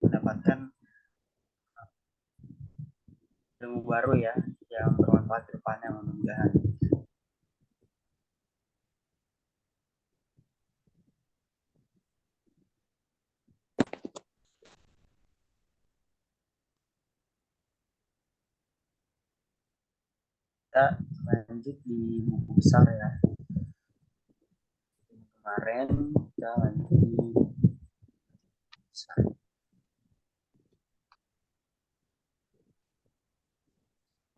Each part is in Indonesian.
mendapatkan ilmu baru ya yang bermanfaat ke depannya mudah-mudahan. Kita lanjut di buku besar ya. Kemarin kita lanjut di buku besar.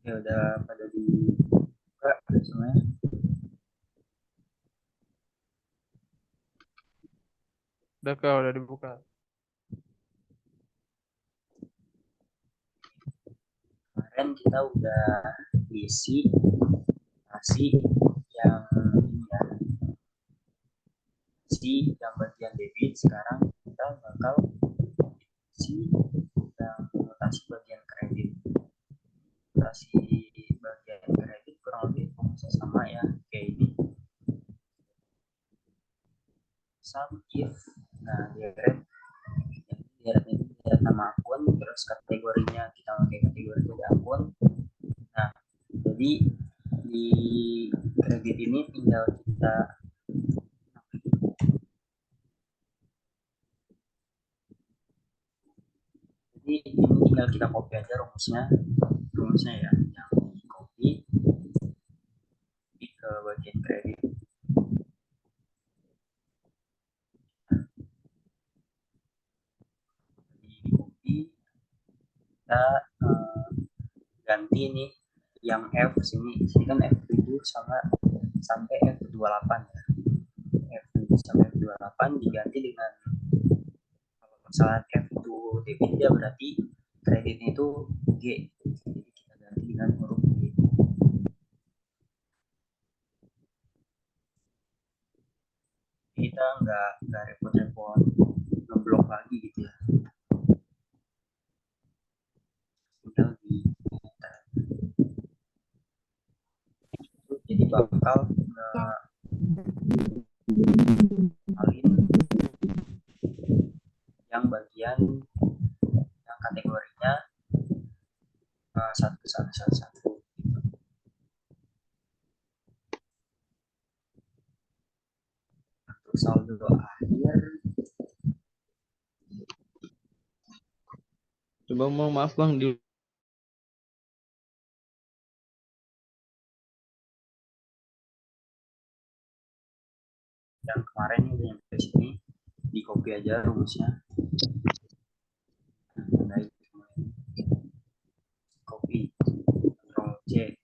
Ya udah pada dibuka semuanya. Udah dibuka. Kemarin kita udah isi nasi yang ini ya, isi yang bagian debit. Sekarang kita bakal isi yang notasi bagian kredit. Notasi bagian kredit kurang lebih rumusnya sama ya kayak ini. Sum if, nah ini nama akun, terus kategorinya kita pakai kategori kode akun. Nah, jadi di kredit ini tinggal kita ini tinggal kita copy aja rumusnya ya, yang di copy ke bagian kredit. Di copy kita ganti nih yang F sini kan F7 sampai F28 ya. F7 sampai F28 diganti dengan, kalau misalnya F2 debit ya berarti kreditnya itu G. Jadi kita ganti dengan huruf G. Kita nggak repot-repot ngeblok lagi gitu ya. Tinggal di jadi bakal ngalin yang bagian yang kategorinya satu satu satu satu. Untuk saldo akhir, Coba mau maaf Bang di yang kemarin ini yang dari sini di copy aja rumusnya. Baik, copy, Ctrl C,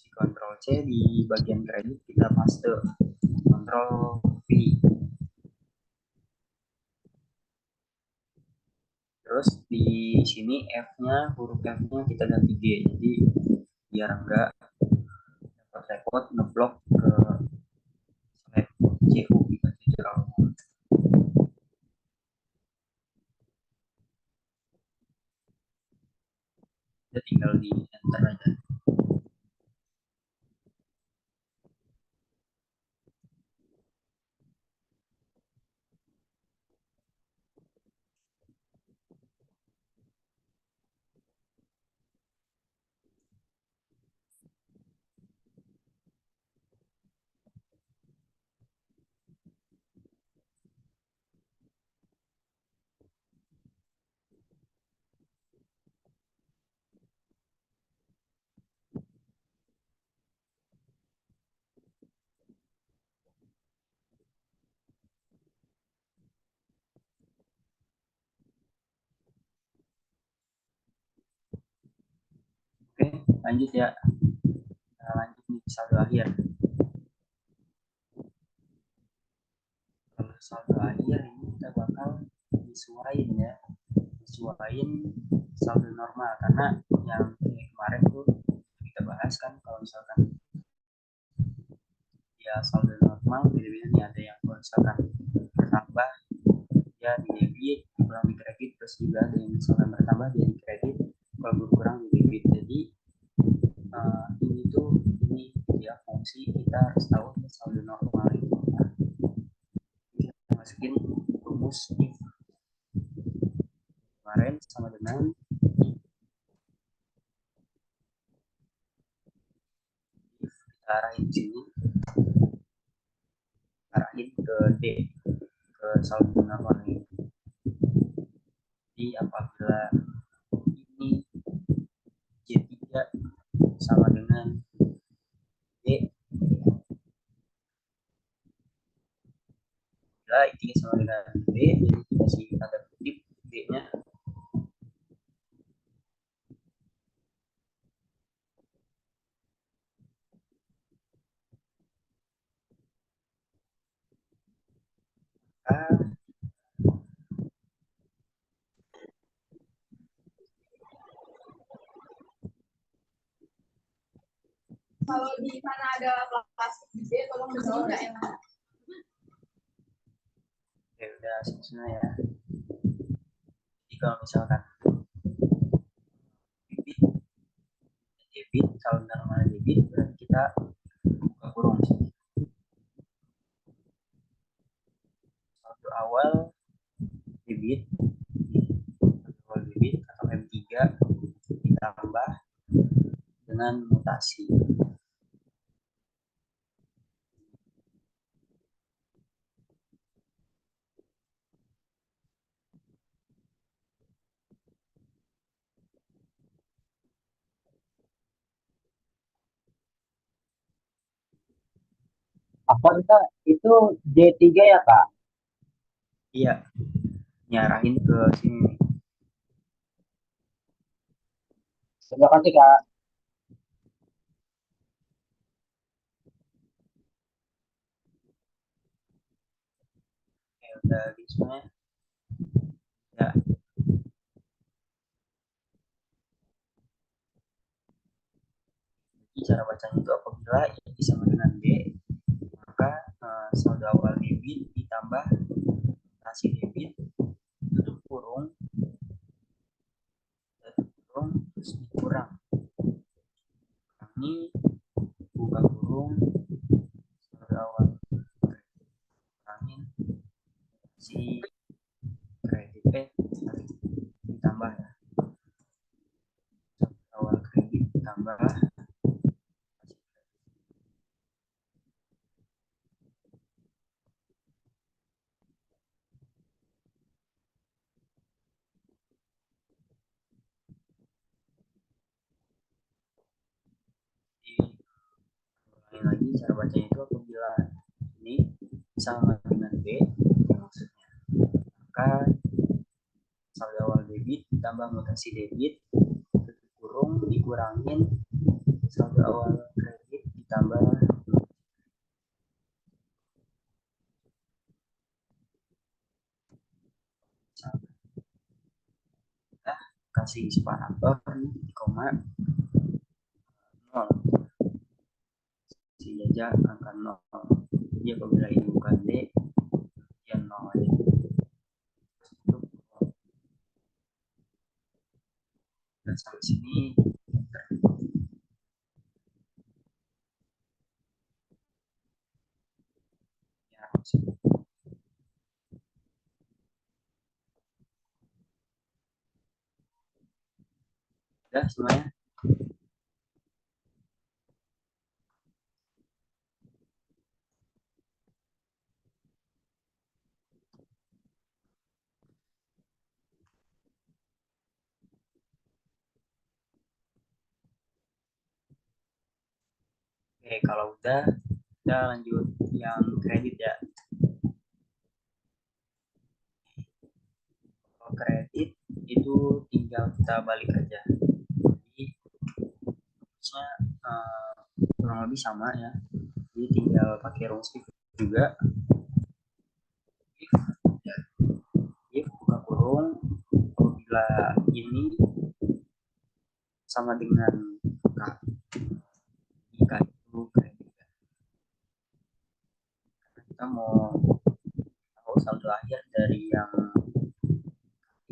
Ctrl C di bagian kredit kita paste, Ctrl V. Terus di sini huruf F-nya kita ganti G. Jadi biar enggak repot ngeblok ke slide CU gitu terlalu. Kita tinggal di enter aja. Oke, lanjut ya. Nah, lanjut nih saldo akhir. Kalau saldo akhir ini kita bakal disesuaiin saldo normal, karena yang kemarin tuh kita bahas kan kalau misalkan ya saldo normal beda-beda nih, ada yang kalau misalkan bertambah ya di debit, kurang di kredit, terus juga ada yang misalkan bertambah dia di kredit, kalau berkurang di debit. Jadi ini ya fungsi kita harus tahu saldo normal itu apa. masukin rumus if. Kemarin sama dengan if kita arahin sini, arahin ke D, ke saldo awalnya. Jadi apabila ini J3 sama dengan D, bila I3 sama dengan D, jadi dikasih tanda kutip D-nya A. Kalau di sana ada plastik gede, tolong di sini nggak enak. Ya udah selesai ya. Jadi kalau misalkan debit, kalau normal debit berarti kita buka kurung sini. Saldo awal debit, awal debit atau M3 ditambah dengan mutasi. Apa kita itu D3 ya Kak? Iya, nyarahin ke sini. Terima kasih Kak. Ya udah gitu semuanya. Ya. Jadi cara bacanya itu apabila I sama dengan D, maka saldo awal debit ditambah mutasi debit, tutup kurung, terus dikurang. Ini buka kurung, saldo awal kurangin si kredit ditambah ya. Saldo awal kredit ditambah ulangi lagi cara bacanya itu apabila ini sama dengan B yang maksudnya, maka saldo awal debit ditambah mutasi debit, tutup kurung, dikurangin saldo awal kredit ditambah kita kasih separator di koma 0, si jajak angka 0. Jadi apabila ini bukan D, ya 0 aja. Dan sampai sini ya, udah semuanya. Oke, kalau udah kita lanjut yang kredit ya. Kalau kredit itu tinggal kita balik aja. Jadi harusnya kurang lebih sama ya. Jadi tinggal pakai rumus if juga. If buka kurung, apabila ini sama dengan K, jika itu kredit. Karena kita mau tahu saldo akhir dari yang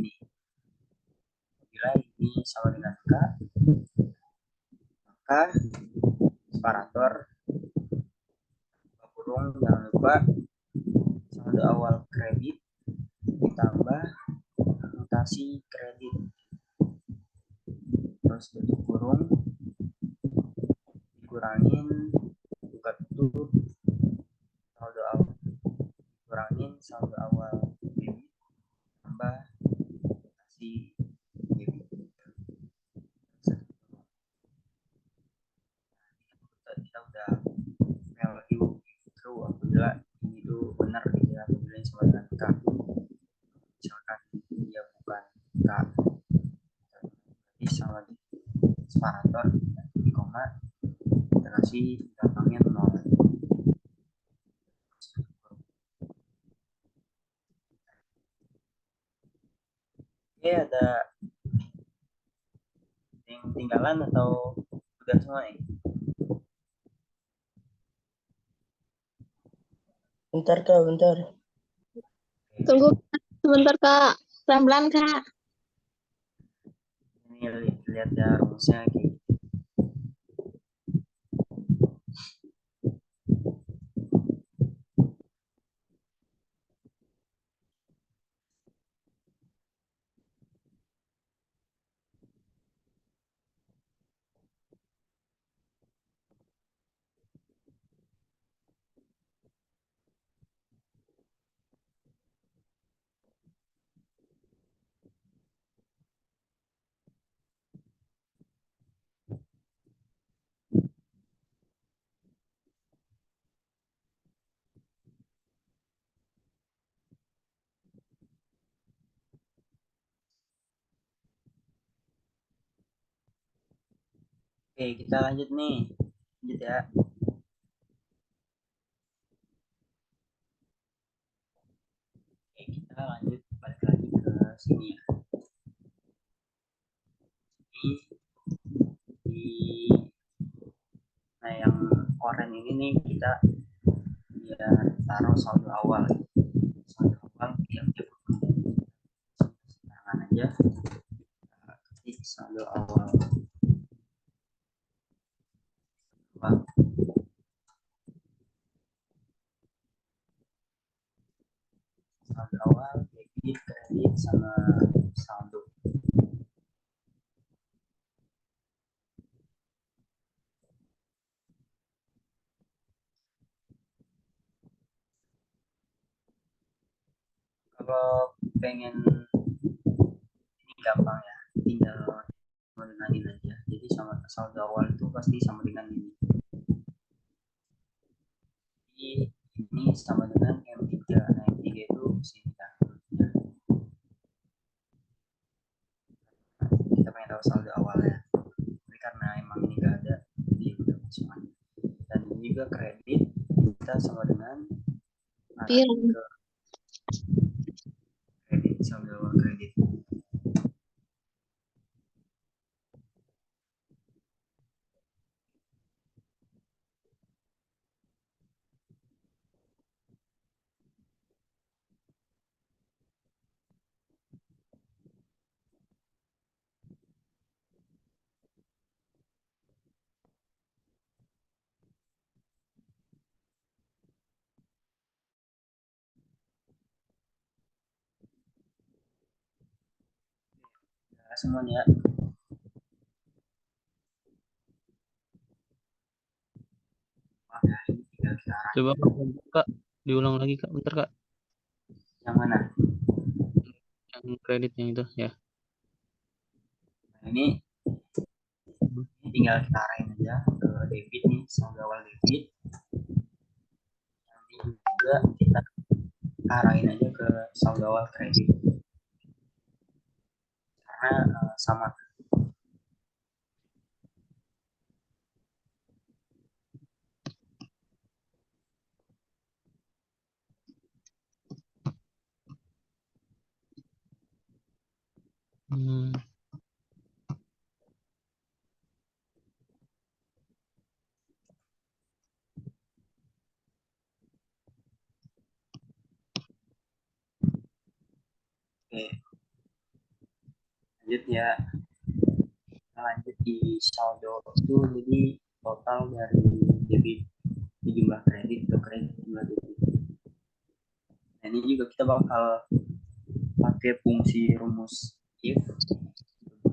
ini. Apabila ini sama dengan K, maka separator buka kurung, jangan lupa saldo awal kredit kredit ditambah mutasi kredit, terus tutup kurung dikurangin buka tutup saldo awal, kurangin saldo awal debit tambah mutasi debit. Kita udah value true apabila ini tuh benar gitu ya, apabila ini sama dengan K. Misalkan dia bukan K, berarti sama di separator di koma kita kasih gampangnya 0. Oke, ada yang ketinggalan atau udah semua nih? Bentar Kak, bentar. Tunggu sebentar Kak. Pelan-pelan Kak. Ini lihat ya rumusnya kayak gitu. Oke, kita lanjut nih. Lanjut ya. Oke, kita lanjut balik lagi ke sini ya. Ini di nah yang oranye ini nih kita ya taruh saldo awal. Saldo awal yang dia sembarangan aja. Ketik saldo awal. Saldo awal, debit, kredit, sama saldo. Kalau pengen ini gampang ya, tinggal mendengarin aja. Jadi sama saldo awal itu pasti sama dengan ini. Jadi ini sama dengan M3. Nah, M3 itu sini kan. Kita pengen tahu saldo awalnya. Tapi karena emang ini nggak ada, jadi udah semuanya. Dan ini juga kredit kita sama dengan arahin ke kredit, saldo awal kredit. Nah, semuanya ya, ini tinggal kita arahin. Coba Kak, diulang lagi Kak, bentar Kak. Yang mana? Yang kredit yang itu ya. Nah, ini tinggal kita arahin aja ke debit nih, saldo awal debit. Nanti juga kita arahin aja ke saldo awal kredit. Karena sama. Oke, lanjut ya. Kita lanjut di saldo itu, jadi total dari debit di jumlah kredit ke kredit jumlah debit. Dan ini juga kita bakal pakai fungsi rumus if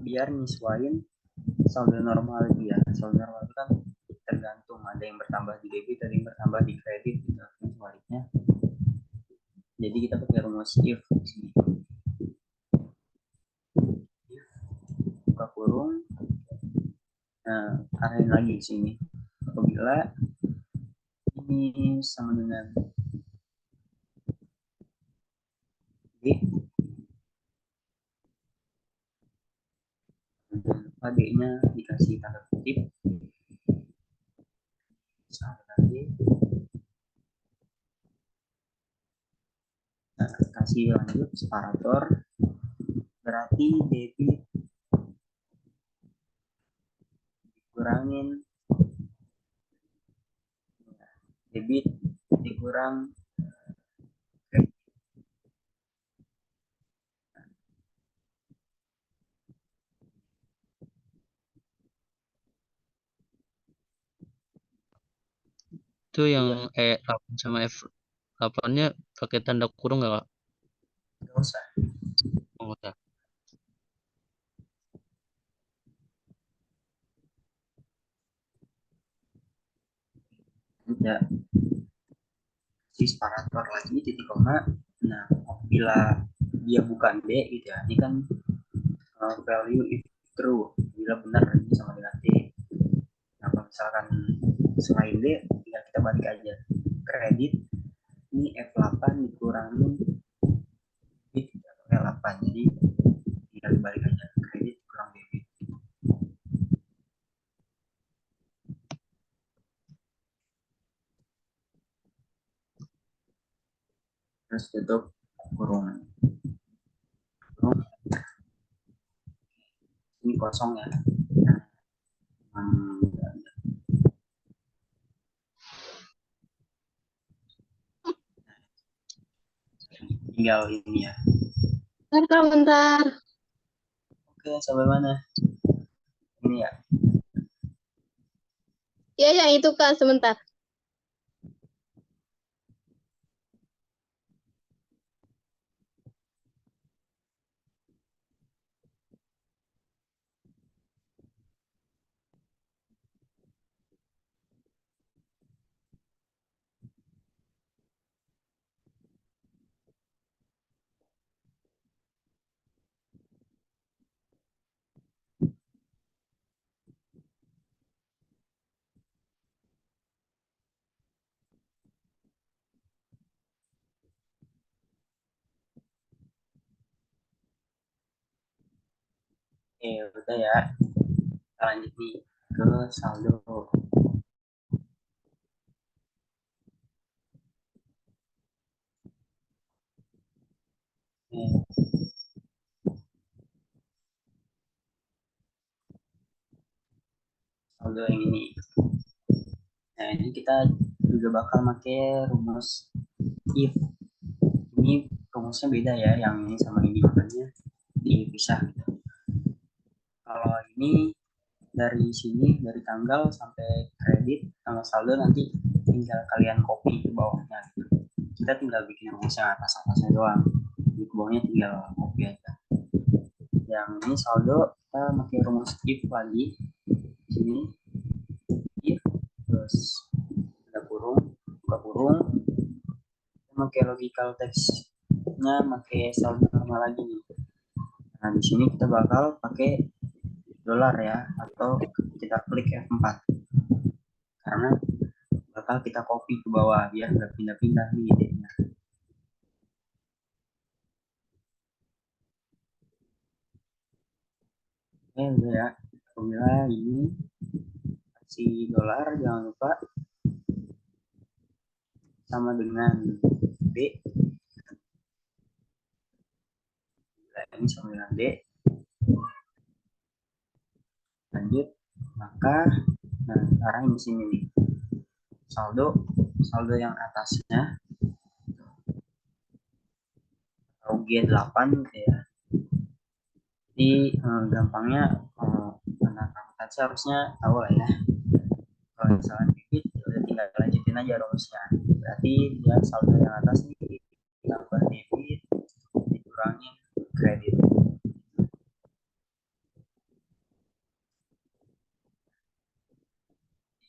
biar nyesuaiin saldo normal dia. Saldo normal itu kan tergantung, ada yang bertambah di debit, ada yang bertambah di kredit gitu, sebaliknya. Jadi kita pakai rumus if di sini. If buka kurung. Nah, arahin lagi di sini. Apabila ini sama dengan D, D-nya dikasih tanda kutip sama dengan D. Nah, kasih lanjut separator, berarti debit dikurangin debit dikurang Itu yang E8 sama F8-nya pakai tanda kurung nggak, Kak? nggak usah. Oh, nggak usah. Udah si separator lagi titik koma. Nah, apabila dia bukan D gitu ya, ini kan value if true, bila benar ini sama dengan D. Nah, kalau misalkan selain D, tinggal kita balik aja kredit, ini F8 dikurangin debit atau L8, jadi tinggal dibalik aja kredit kurang debit. Terus tutup kurung. Ini kosong ya. Tinggal ini ya. Bentar Kak, bentar. Oke, sampai mana? Ini ya. Ya, yang itu Kak, sebentar. Udah ya. Kita lanjut nih ke saldo. Saldo yang ini. Nah, ini kita juga bakal pakai rumus if. Ini rumusnya beda ya, yang ini sama ini, makanya dipisah gitu. Kalau ini dari sini, dari tanggal sampai kredit sama saldo, nanti tinggal kalian copy ke bawahnya gitu. Kita tinggal bikin rumusnya atas-atasnya doang, di bawahnya tinggal copy aja. Yang ini saldo, kita pakai rumus if lagi di sini, if terus ada kurung, buka kurung, kita pakai logical text-nya pakai saldo normal lagi nih. Nah, di sini kita bakal pakai dolar ya, atau kita klik F4 karena bakal kita copy ke bawah biar nggak pindah-pindah nih idenya. Udah ya. Apabila ini kasih dolar, jangan lupa sama dengan D. Ini sama dengan D. Lanjut, maka nah sekarang di sini nih saldo yang atasnya atau G8 gitu ya. Jadi gampangnya anak akuntansi harusnya tahu lah ya. Kalau misalnya debit, udah tinggal lanjutin aja rumusnya. Berarti dia saldo yang atas nih ditambah debit dikurangin kredit.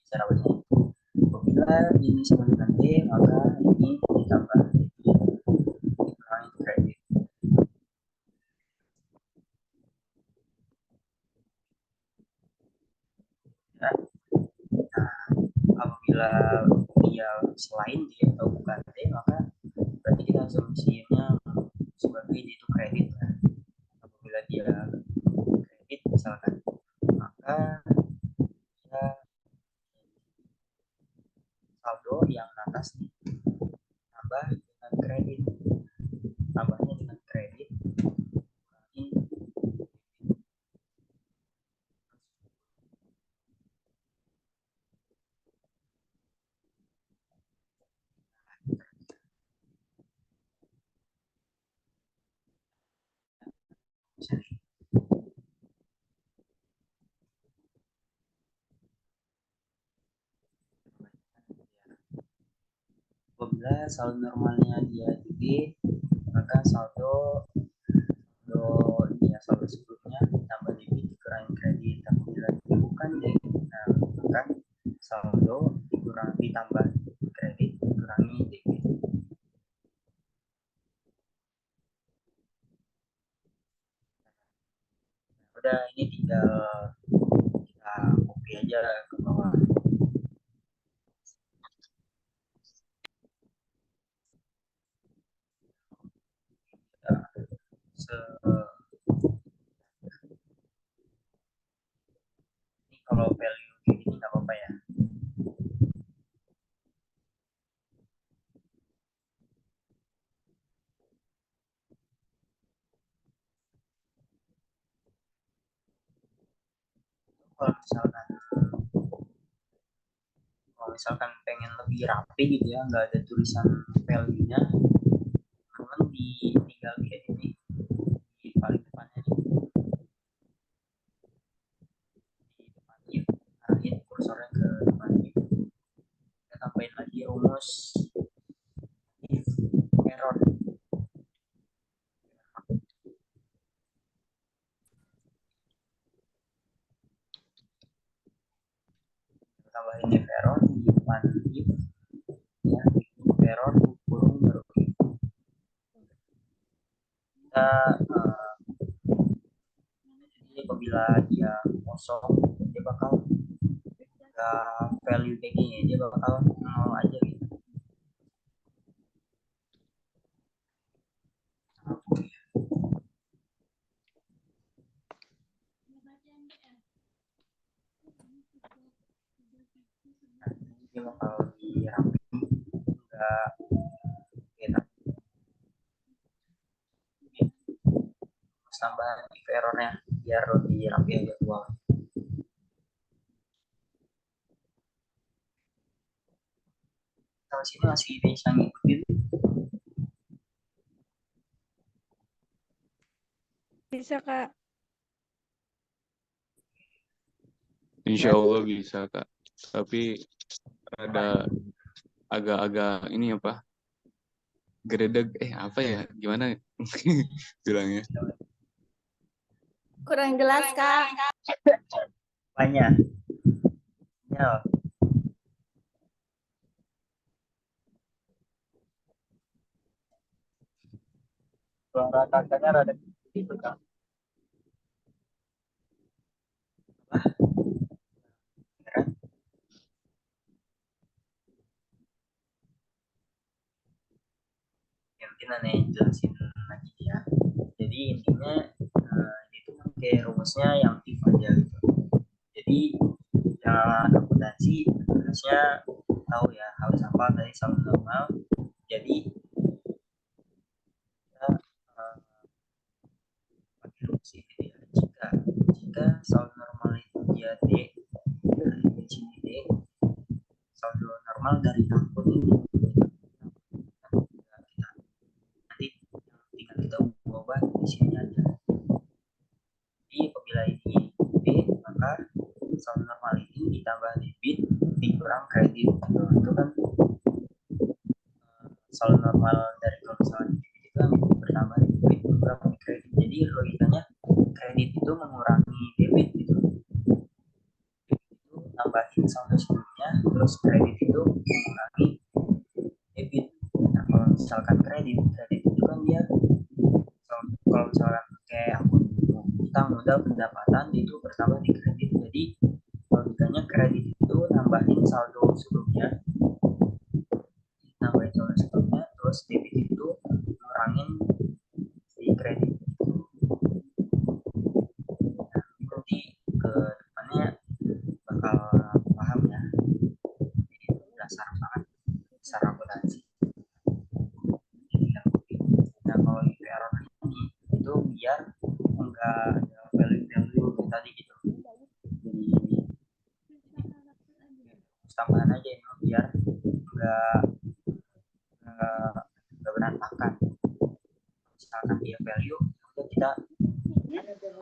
Cara bacanya apabila ini sama dengan D maka ini ditambah debit dikurangin kredit. Ya. Nah, apabila dia selain D atau bukan D maka berarti kita solusinya sebagai D itu kredit ya. Apabila dia kredit misalkan maka dia saldo yang atas nih tambah dengan kredit, tambahnya dengan kredit kurangin apabila saldo normalnya dia gede maka saldo ini ya saldo sebelumnya ditambah debit dikurangi kredit. Apabila dia bukan deh nah maka saldo ditambah kredit dikurangi debit. Udah ini tinggal kita copy aja ke bawah. Ini kalau value kayak gini nggak apa-apa ya. Kalau misalkan pengen lebih rapi gitu ya nggak ada tulisan value-nya cuman tinggal di edit nih di paling depannya nih di depan if arahin kursornya ke depan if kita tambahin lagi rumus if error tambahin if error di depan if ya if error kurung baru if kita jadi apabila dia kosong dia bakal value kayak gini dia bakal nol aja gitu. Dia bakal lebih rapi enggak enak. Terus tambah if errornya biar lebih rapi aja tuh. Kalau sini masih bisa ngikutin. Bisa, Kak. Insya Allah bisa, Kak. Tapi ada agak-agak ini apa? Gredeg, apa ya? Gimana bilangnya? Kurang jelas, Kak. Banyak. Ya. Suara kakaknya rada gitu kan. Mungkin aneh jelasin lagi ya. Jadi intinya itu kan kayak rumusnya yang if aja gitu. Jadi yang akuntansi harusnya tahu ya harus apa tadi saldo normal. Jadi kita pakai rumus ini ya. Jika saldo normal itu dia D dari sini D saldo normal dari akun ini nanti tinggal kita ubah di sini aja. Jadi apabila ini D maka saldo normal ini ditambah debit dikurang kredit gitu. Itu kan saldo normal dari kalau misalnya Jadi logikanya kredit itu mengurangi debit gitu. Itu nambahin saldo sebelumnya, terus kredit itu mengurangi debit. Nah, kalau misalkan kredit itu kan dia kalau misalkan kayak akun utang modal pendapatan itu bertambah di kredit. Jadi logikanya kredit itu nambahin saldo sebelumnya, terus debit itu ngurangin si kredit. Nah, nanti ke depannya bakal paham ya. Jadi itu dasar banget, dasar akuntansi. Nah, kalau error ini itu biar enggak ada value tadi gitu. Jadi tambahan aja ini biar enggak berantakan. Misalkan dia value, udah kita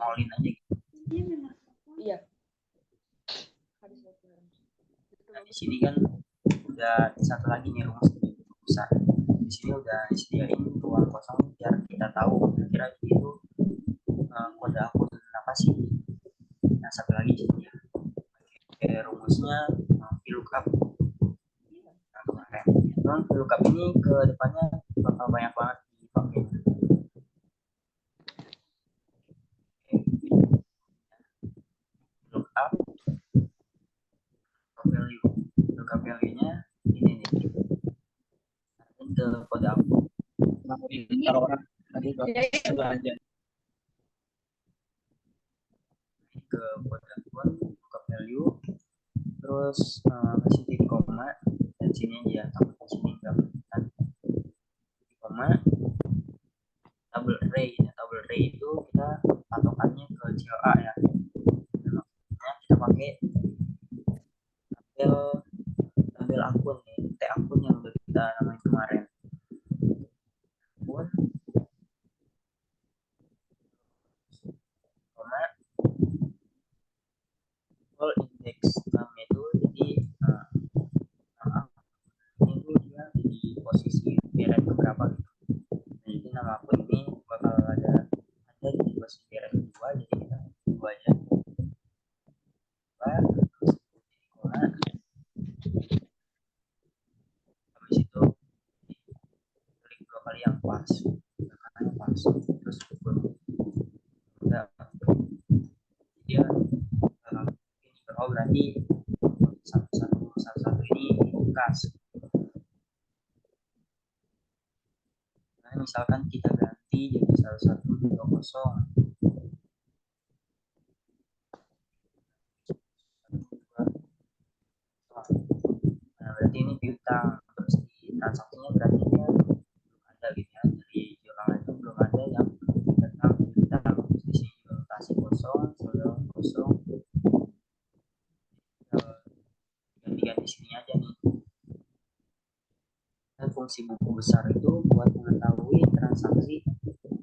nolin aja gitu. Iya. Nah, di sini kan udah satu lagi nih rumus besar. Di sini udah disediain ruang kosong biar kita tahu kira-kira itu kode akun apa sih. Nah, satu lagi sini ya. Rumusnya VLOOKUP. Nah, kemarin. Memang VLOOKUP ini ke depannya bakal banyak banget dipakai. VLOOKUP value. VLOOKUP value-nya ini nih. Ke kode akun. Kalau orang tadi belanja ke kode akun, buka value, terus kasih titik koma, dan sini aja tambah sini enggak kan titik koma, double array. Double array itu kita patokannya ke COA ya. Maksudnya kita pakai tabel akun nih, T akun yang udah kita namain kemarin. Akun koma all index namanya itu, jadi itu dia di posisi deret keberapa gitu. Nah, jadi nama akun ini bakal ada di posisi deret kedua, jadi kita dua aja. Terus habis itu klik dua kali yang pas, karena pas, terus udah dia ini berarti satu ini dibukas. Nah, misalkan kita ganti jadi 1120. Nah, berarti ini piutang, terus di transaksinya berarti dia belum ada gitu ya, dari jurnal itu belum ada yang tentang piutang. Terus di sini juga notasi kosong, saldo kosong. Gantikan di sini aja nih. Dan fungsi buku besar itu buat mengetahui transaksi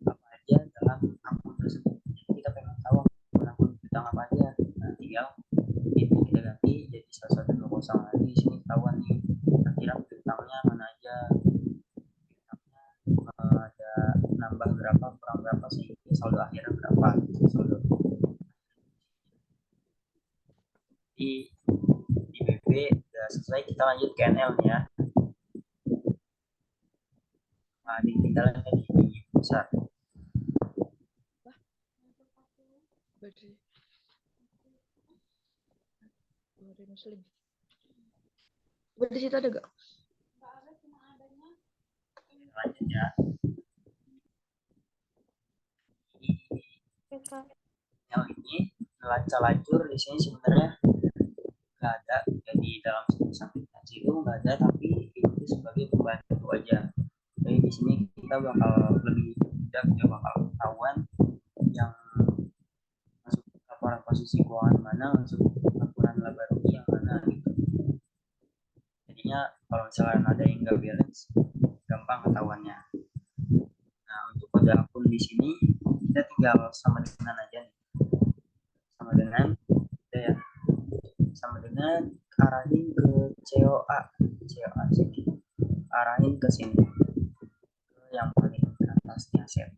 apa aja dalam akun tersebut. Jadi kita pengen tahu akun piutang apa aja. Nah, tinggal itu kita ganti jadi 1120. Nanti di sini ketahuan nih kira-kira piutangnya mana aja. Piutangnya ada nambah berapa, kurang berapa, sehingga saldo akhirnya berapa. Saldo di BP udah selesai, kita lanjut ke NL nih ya. Nah, tinggal di besar. Muslim. Di situ ada gak? Lanjut ya. Yang ini neraca lacur di sini sebenarnya nggak ada. Jadi dalam aplikasi itu nggak ada, tapi itu sebagai pembantu aja. Jadi di sini kita bakal lebih mudah, kita bakal ketahuan yang masuk laporan posisi keuangan mana, masuk laporan laba rugi yang mana gitu. Jadinya kalau misalnya ada yang nggak balance, gampang ketahuannya. Nah, untuk kode akun di sini kita tinggal sama dengan aja nih. Sama dengan ya. Sama dengan arahin ke COA sini. Arahin ke sini. Ke yang paling atasnya set.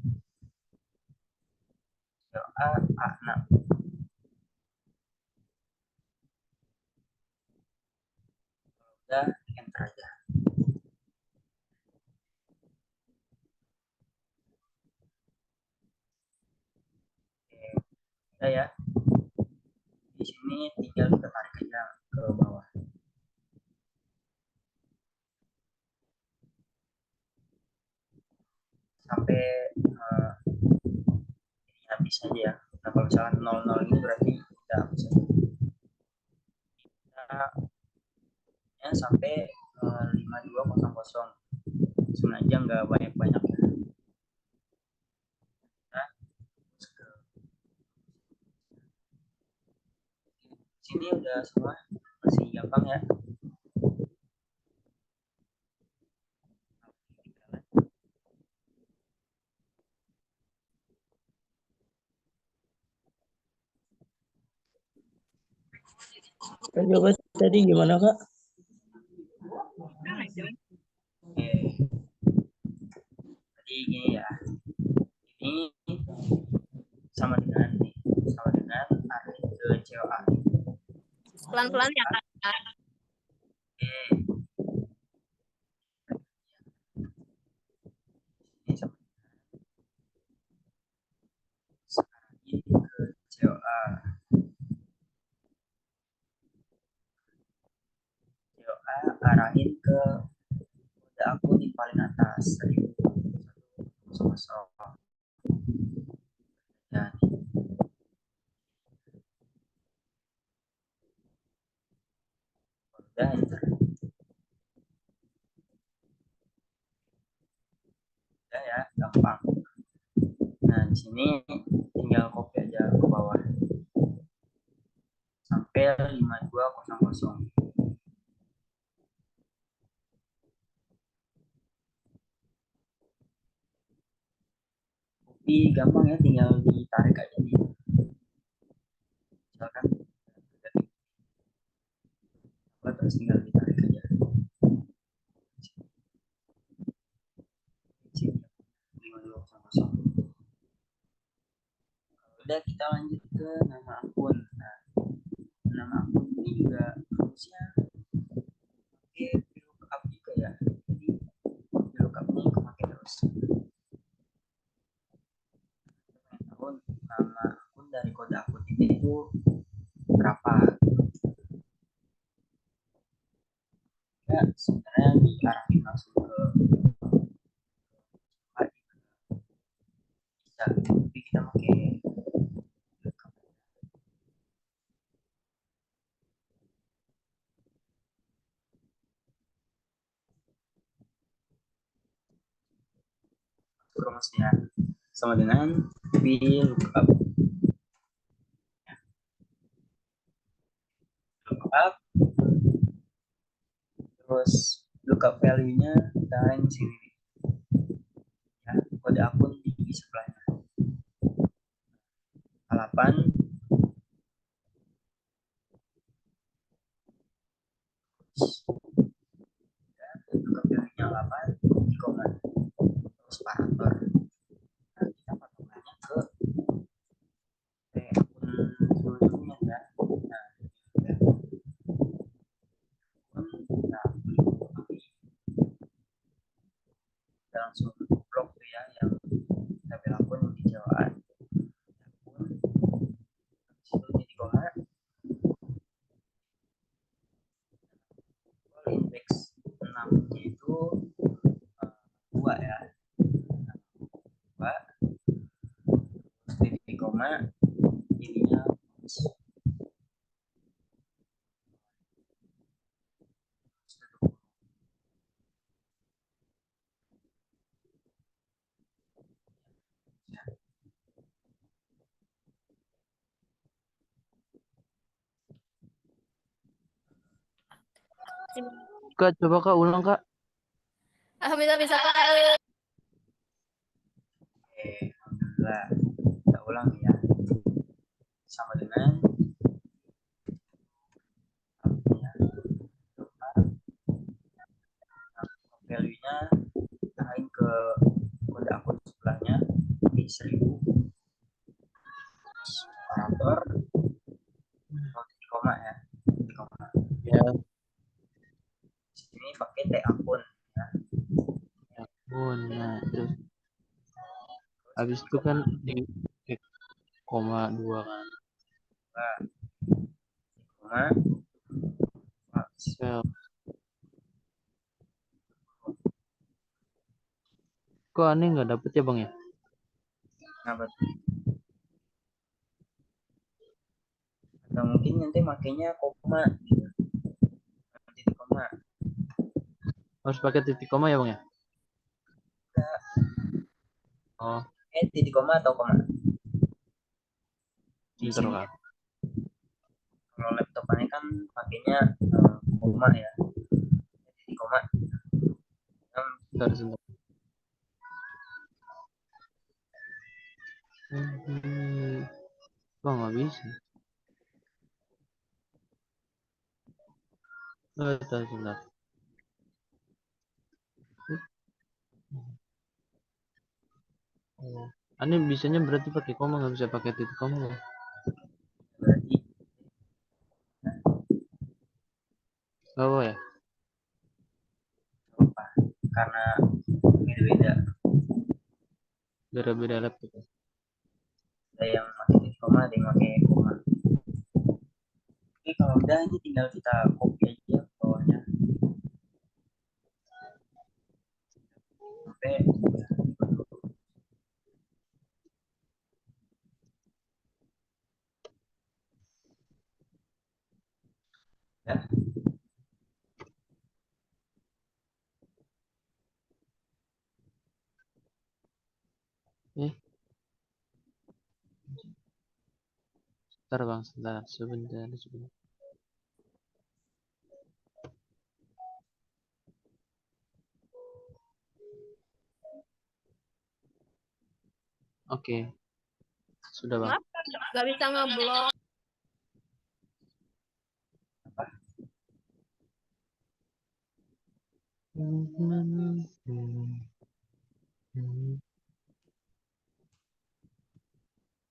A, A6. Udah, enter aja. Oke, udah ya. Di sini tinggal kita tarik aja ke bawah. Sampai ini habis aja ya. Nah, kalau misalkan 00 ini berarti kita habis aja. Kita ya, sampai 5200. Sebenarnya nggak banyak-banyak ya. Nah, terus ke sini udah semua, masih gampang ya. Kan coba tadi gimana Kak? Oke, jadi gini ya. Ini sama dengan arah ke COA. Pelan-pelan ya, Kak. Oke. Ini sama ini ke COA. COA arahin ke kode akun di paling atas 1100. Ya, udah enter. Udah ya, gampang. Nah, di sini tinggal copy aja ke bawah sampai 5200. Copy gampang ya, tinggal ditarik aja nih. Misalkan terus tinggal ditarik aja. Sini 5200. Udah, kita lanjut ke nama akun. Nah, nama akun ini juga harusnya pakai VLOOKUP juga ya. Jadi VLOOKUP ini kemakai terus. Kita pengen tahu nama akun dari kode akun ini itu berapa. Ya, sebenarnya diarahin langsung ke bisa, tapi kita pakai VLOOKUP. Rumusnya sama dengan VLOOKUP. VLOOKUP, terus lookup value-nya kita yang di sini ya, kode akun di sebelahnya 8. Ya, lookup value-nya 8 di koma, terus parameter. Nah, kita patokannya ke akun sebelumnya ya. Nah, ya. Nah, kita langsung blok tuh ya yang tabel akun yang dijawab akun situ jadi koma indeks 6 nya itu 2 ya, 2 titik koma ininya Kak, coba Kak ulang Kak. Bisa, Kak. alhamdulillah. Kita ulang ya, sama dengan value-nya arahin ke kode akun sebelahnya di 1000. Habis itu kan di X, koma 2 kan. koma Sel. Kok aneh nggak dapet ya bang ya? apa tuh? Atau mungkin nanti makainya koma gitu. Titik koma. Harus pakai titik koma ya bang ya? Enggak. Oh, Titik koma atau koma? Di pinter sini kan. kalau laptop ini kan pakainya koma ya. Titik koma. Bentar, sebentar. Bang nggak bisa. Bentar, sebentar. Oh. Aneh bisanya berarti pakai koma, nggak bisa pakai titik koma bang. Berarti Oh ya. apa? Karena beda-beda. Beda-beda laptop. Ada yang pakai titik koma, ada yang pakai koma. Oke, kalau udah ini tinggal kita copy aja bawahnya. Sampai ya. Sebentar bang, sebentar. Oke, sudah bang. Kenapa nggak bisa ngeblok?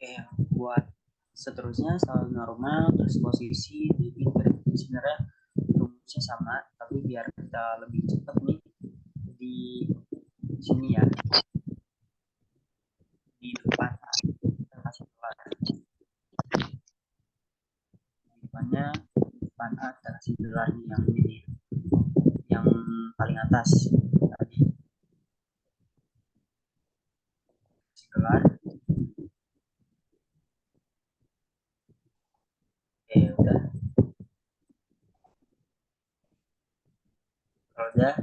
Oke, buat seterusnya selalu normal, terus posisi di pinggir. Sebenarnya rumusnya sama, tapi biar kita lebih cepat nih di sini ya, di depan kita kasih gelar. Di depannya, depan A kita kasih gelar nih, yang ini nih, yang paling atas tadi kasih gelar. Oke, udah. Kalau udah,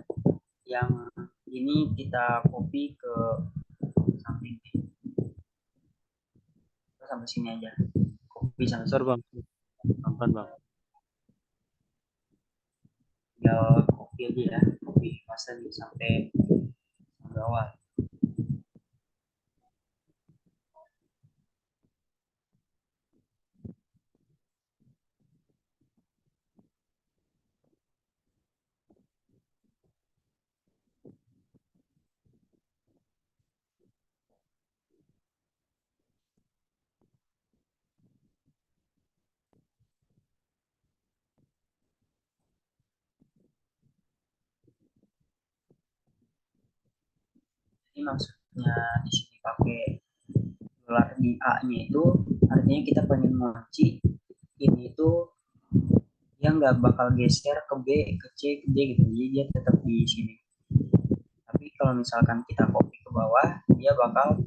yang ini kita copy ke samping nih. Kita sampai sini aja. Copy sampai Bentar sini. bang, pelan bang. Tinggal copy aja ya, copy paste sampai bawah. Jadi maksudnya di sini pakai gelar di A-nya itu artinya kita pengen ngunci ini itu dia nggak bakal geser ke B, ke C, ke D gitu. Jadi dia tetap di sini. Tapi kalau misalkan kita copy ke bawah, dia bakal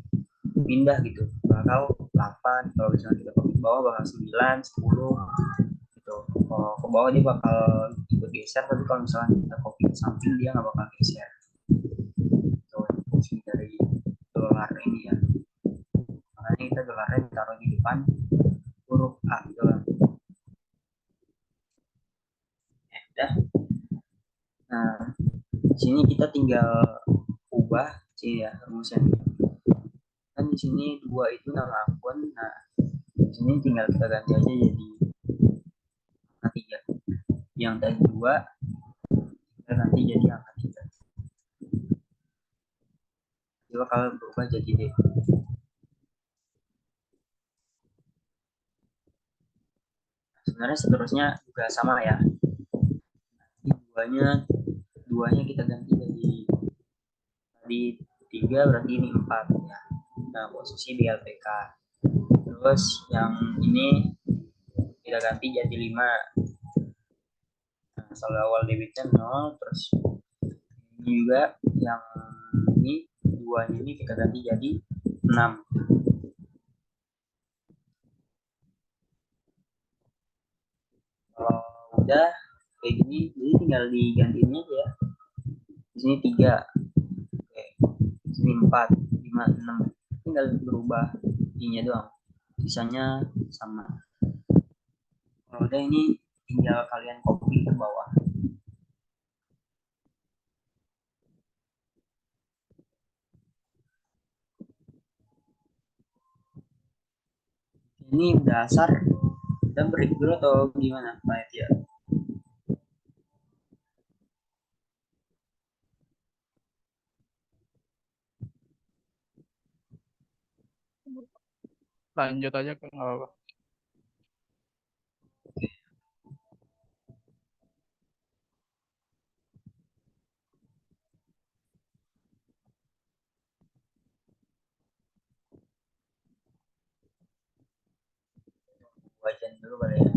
pindah gitu. Bakal 8, kalau misalkan kita copy ke bawah bakal 9, 10 gitu. Kalau ke bawah dia bakal ikut geser, tapi kalau misalkan kita copy ke samping dia nggak bakal geser. Itu fungsi dari gelar ini ya. Makanya kita gelarnya ditaruh di depan huruf A gitu kan. Ya udah. Nah, di sini kita tinggal ubah sini ya rumusnya. Kan di sini 2 itu nama akun. Nah, di sini tinggal kita ganti aja jadi angka 3. Yang tadi 2 kita ganti jadi angka 3. Coba kalau berubah jadi D. Sebenarnya seterusnya juga sama ya. Nanti duanya kita ganti jadi tadi 3 berarti ini 4 ya. Nah, posisi di LPK. Terus yang ini kita ganti jadi 5. Nah, saldo awal debitnya 0. Terus ini juga yang ini 2 ini kita ganti jadi 6. Kalau udah kayak gini, jadi tinggal digantiin aja ya. Di sini 3, oke. Di sini 4, 5, 6. Tinggal berubah ininya doang. Sisanya sama. Kalau udah ini tinggal kalian copy ke bawah. Ini dasar. Kita break dulu atau gimana, Pak ya? Lanjut aja ke nggak apa-apa. Wajan dulu kali ya.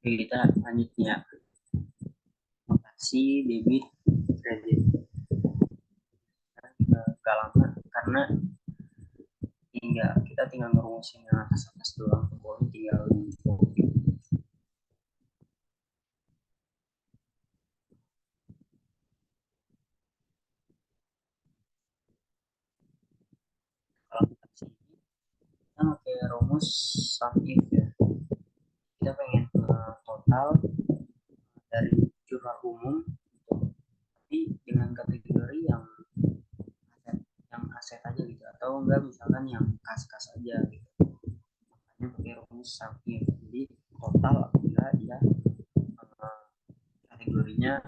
Oke, kita lanjutnya notasi debit kredit. Gak lama karena kita tinggal ngerumusin yang atas doang, pokoknya tinggal di copy. Kalau kita di sini kita pakai rumus sum if ya. Kita pengen total dari jurnal umum, tapi dengan kategori yang aset aja gitu, atau enggak misalkan yang kas aja gitu. Makanya pakai rumus sum if. Jadi total apabila dia kategorinya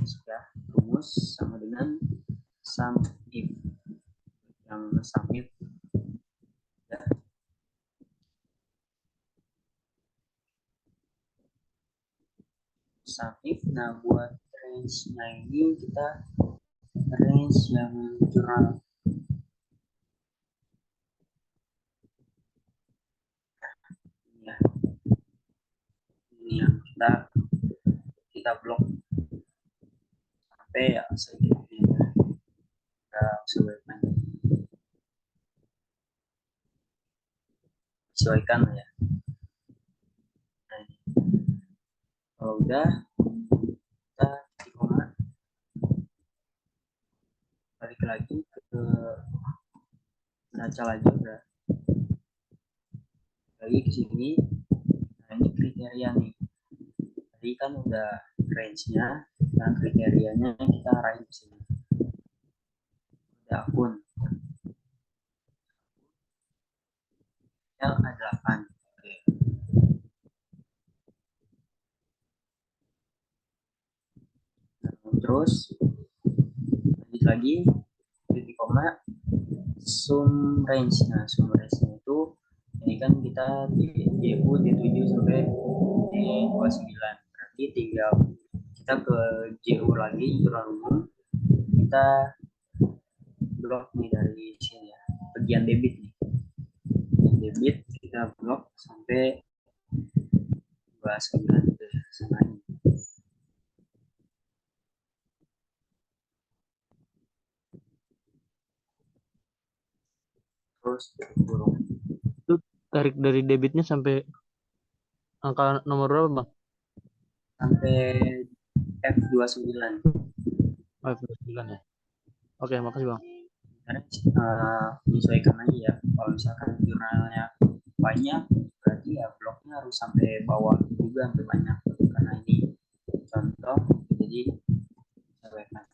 sudah rumus sama dengan sum if. Yang sum if ya. Sum if, nah buat range-nya ini kita range yang jurnal ya, ini yang kita blok sampai ya segitunya kita sesuaikan ya. Nah, kalau udah kita koma, balik lagi ke neraca laju udah lagi ke sini. Nah ini kriteria nih, tadi kan udah range-nya, dan kriterianya kita arahin ke sini. Ada akun yang A8. Oke. Nah, terus lanjut lagi titik koma sum range. Nah sum range-nya itu ini kan kita di JU D7 sampai D29, berarti tinggal kita ke JU lagi, jurnal umum, kita blok nih dari sini ya, bagian debit nih, debit kita blok sampai 29 gitu ya, sama ini. Terus kurung Itu tarik dari debitnya sampai angka nomor berapa, Bang? sampai F29. Oh, 9 ya. Oke, makasih, Bang. Menyesuaikan aja ya, kalau misalkan jurnalnya banyak berarti ya bloknya harus sampai bawah juga, sampai banyak, karena ini contoh, jadi sesuaikan.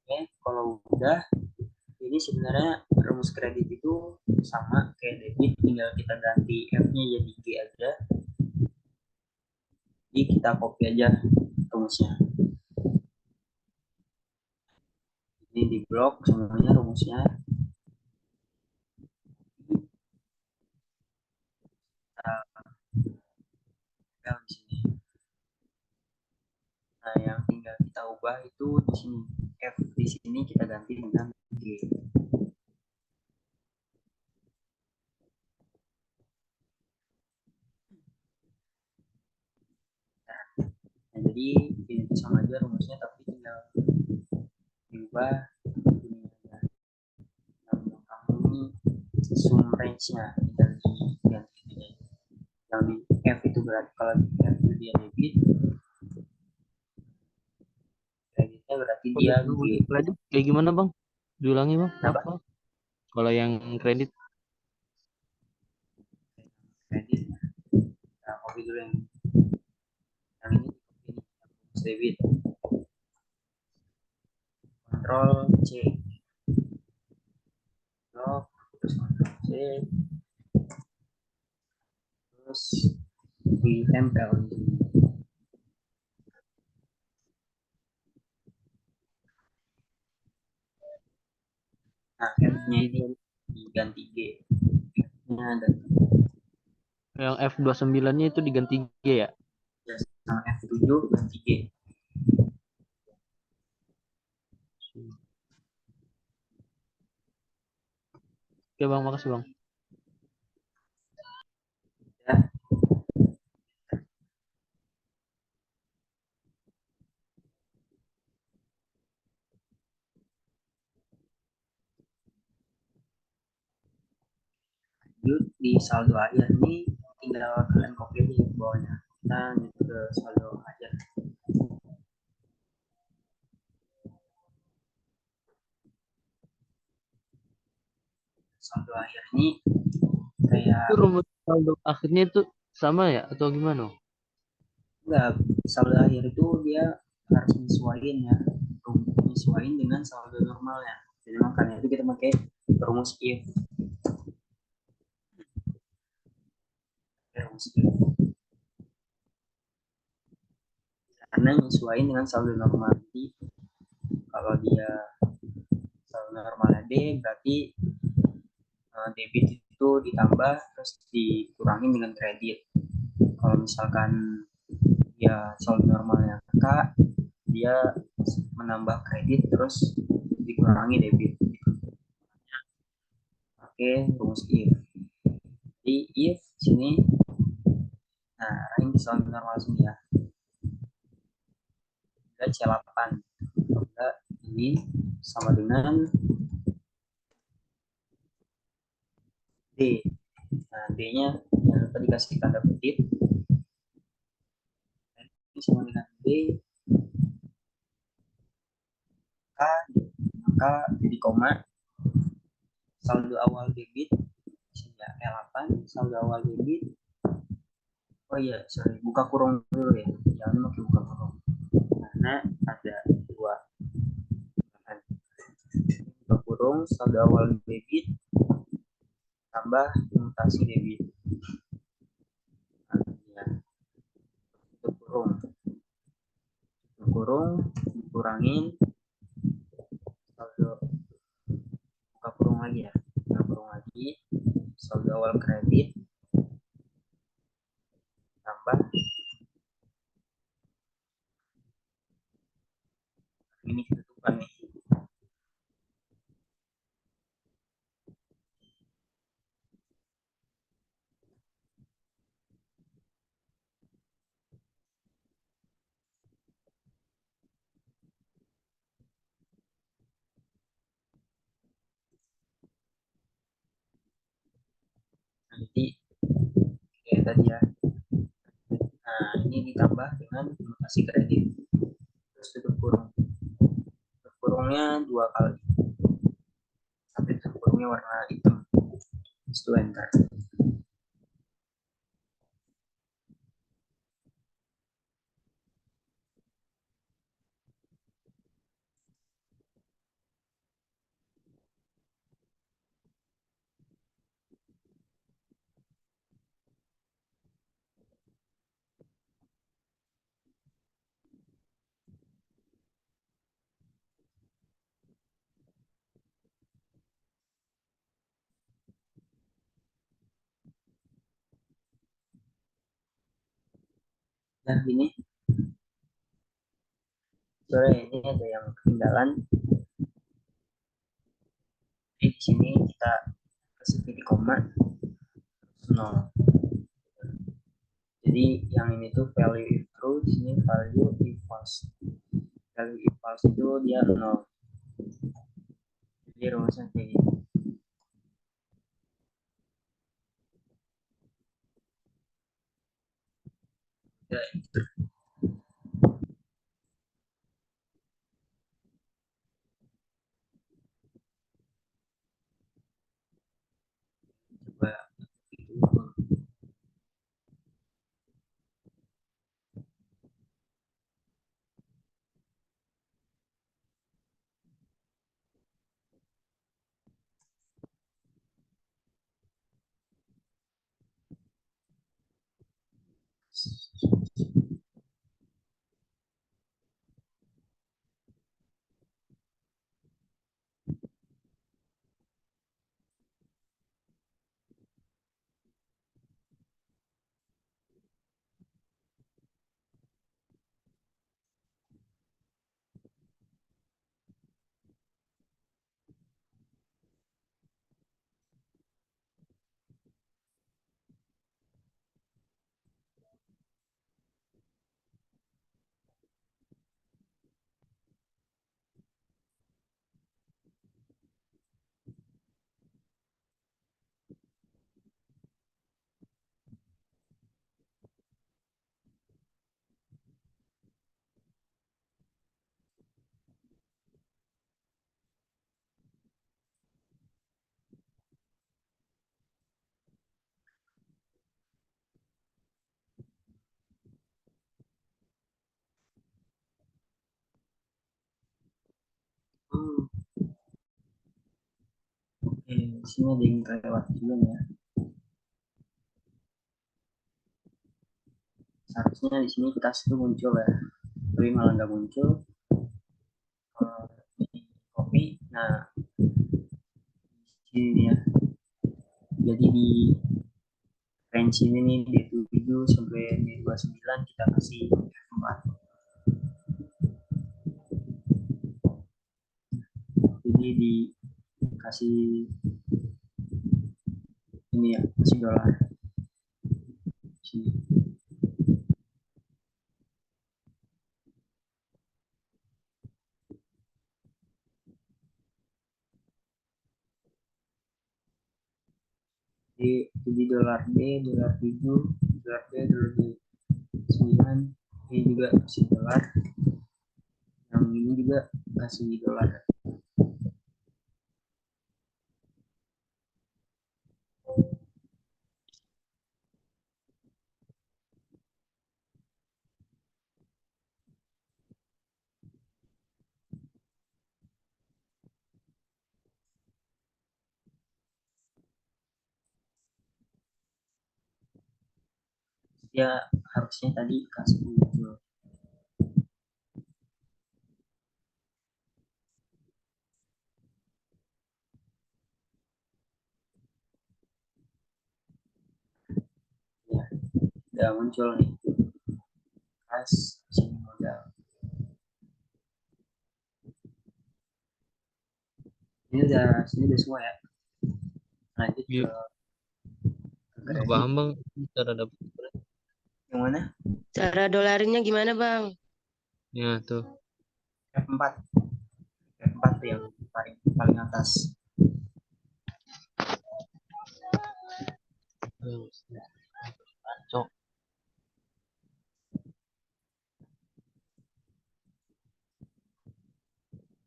Oke, kalau udah, ini sebenarnya rumus kredit itu sama kayak debit, tinggal kita ganti F-nya jadi G aja. Jadi kita copy aja rumusnya. Ini di blok semuanya rumusnya. Kita di sini. Nah, yang tinggal kita ubah itu di sini. F di sini kita ganti dengan G. Nah, jadi ini sama aja rumusnya, tapi tinggal diubah ini aja. Yang kamu ini sum range-nya tinggal diganti ini. Yang di F itu berarti kalau di F itu dia debit, kreditnya berarti dia G. Kredit kayak gimana, Bang? Diulangi, Bang. Apa? Apa? Kalau yang kredit Kredit. Nah, copy dulu yang ini debit. Control C. Blok, terus Control C. Terus ditempel di sini. Nah, F-nya ini diganti G. F-nya dan Yang F29-nya itu diganti G ya? Ya, sama F7 ganti G. Oke Bang, makasih Bang. Ya, lanjut di saldo akhir ini tinggal kalian copy di bawahnya. Kita lanjut ke saldo akhir. Saldo akhir ini kayak Itu rumus saldo akhirnya itu sama ya atau gimana? enggak, saldo akhir itu dia harus menyesuaikan ya, menyesuaikan dengan saldo normalnya. Jadi makanya itu kita pakai rumus if. Rumus if. Karena menyesuaikan dengan saldo normal. Jadi kalau dia saldo normalnya D, berarti debit itu ditambah terus dikurangi dengan kredit. Kalau misalkan dia saldo normalnya K, dia menambah kredit terus dikurangi debit. Oke, rumus if. Di if sini, nah ini saldo normal sini ya. Dan C8, enggak ini sama dengan D. Nah, D-nya jangan lupa dikasih tanda kutip. Ini sama dengan D, K, maka jadi koma. Saldo awal debit, ya E8, saldo awal debit. Oh iya, sorry, buka kurung dulu ya. Jangan pakai buka kurung. Karena ada dua. Buka kurung, saldo awal debit, tambah mutasi debit. Ya, tutup kurung. Tutup kurung, dikurangin saldo, buka kurung lagi ya. Buka kurung lagi, saldo awal kredit, tambah ini tutupan nih. Nanti kayak tadi ya. Nah, ini ditambah dengan mutasi kredit. Terus tutup kurung. Tutup kurungnya dua kali. Sampai tutup kurungnya warna hitam. Terus itu enter. Nah, ini sorry, ini ada yang ketinggalan. Jadi di sini kita kasih titik koma 0. Jadi yang ini tuh value if true, di sini value if false. Value if false itu dia 0. Jadi rumusnya kayak gini. Ya, coba di sini ada yang kelewat juga nih ya. Seharusnya di sini kita itu muncul ya, tapi malah nggak muncul. Di kopi, nah di sini ya. Jadi di range ini nih di 7 sampai di 29 kita kasih F4. Jadi dikasih ini ya, kasih dolar sini. Jadi dolar D, dolar 7, dolar D, dolar D 9, ini juga kasih dolar, yang ini juga kasih dolar. Ya harusnya tadi kasih muncul. Ya, udah muncul nih. Kas sini modal. Sini udah semua ya. Lanjut ke Iya. Nggak kredit. paham bang cara dapat. Yang mana? Cara dolarinnya gimana, Bang? Ya tuh. F4. F4 tuh yang paling atas. Cok.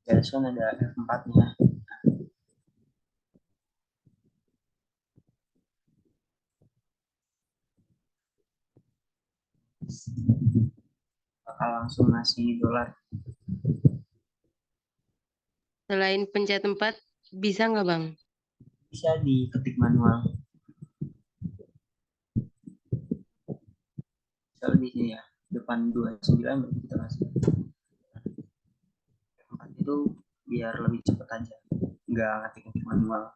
Garis kan ada F4-nya. Bakal langsung ngasih dolar. Selain pencet 4, bisa nggak, Bang? Bisa diketik manual. Misalnya di sini ya, depan 29 berarti kita kasih F4 itu biar lebih cepet aja. Nggak ngetik manual.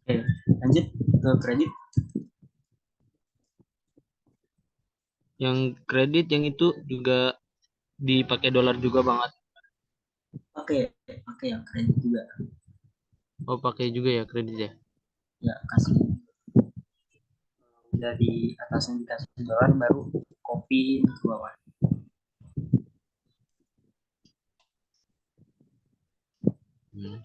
Oke, lanjut ke kredit. Yang kredit yang itu juga dipakai dolar juga banget. Pakai yang kredit juga. Oh pakai juga ya kredit ya. Ya kasih. Udah di atasnya dikasih dolar, baru kopiin ke bawah. Hmm.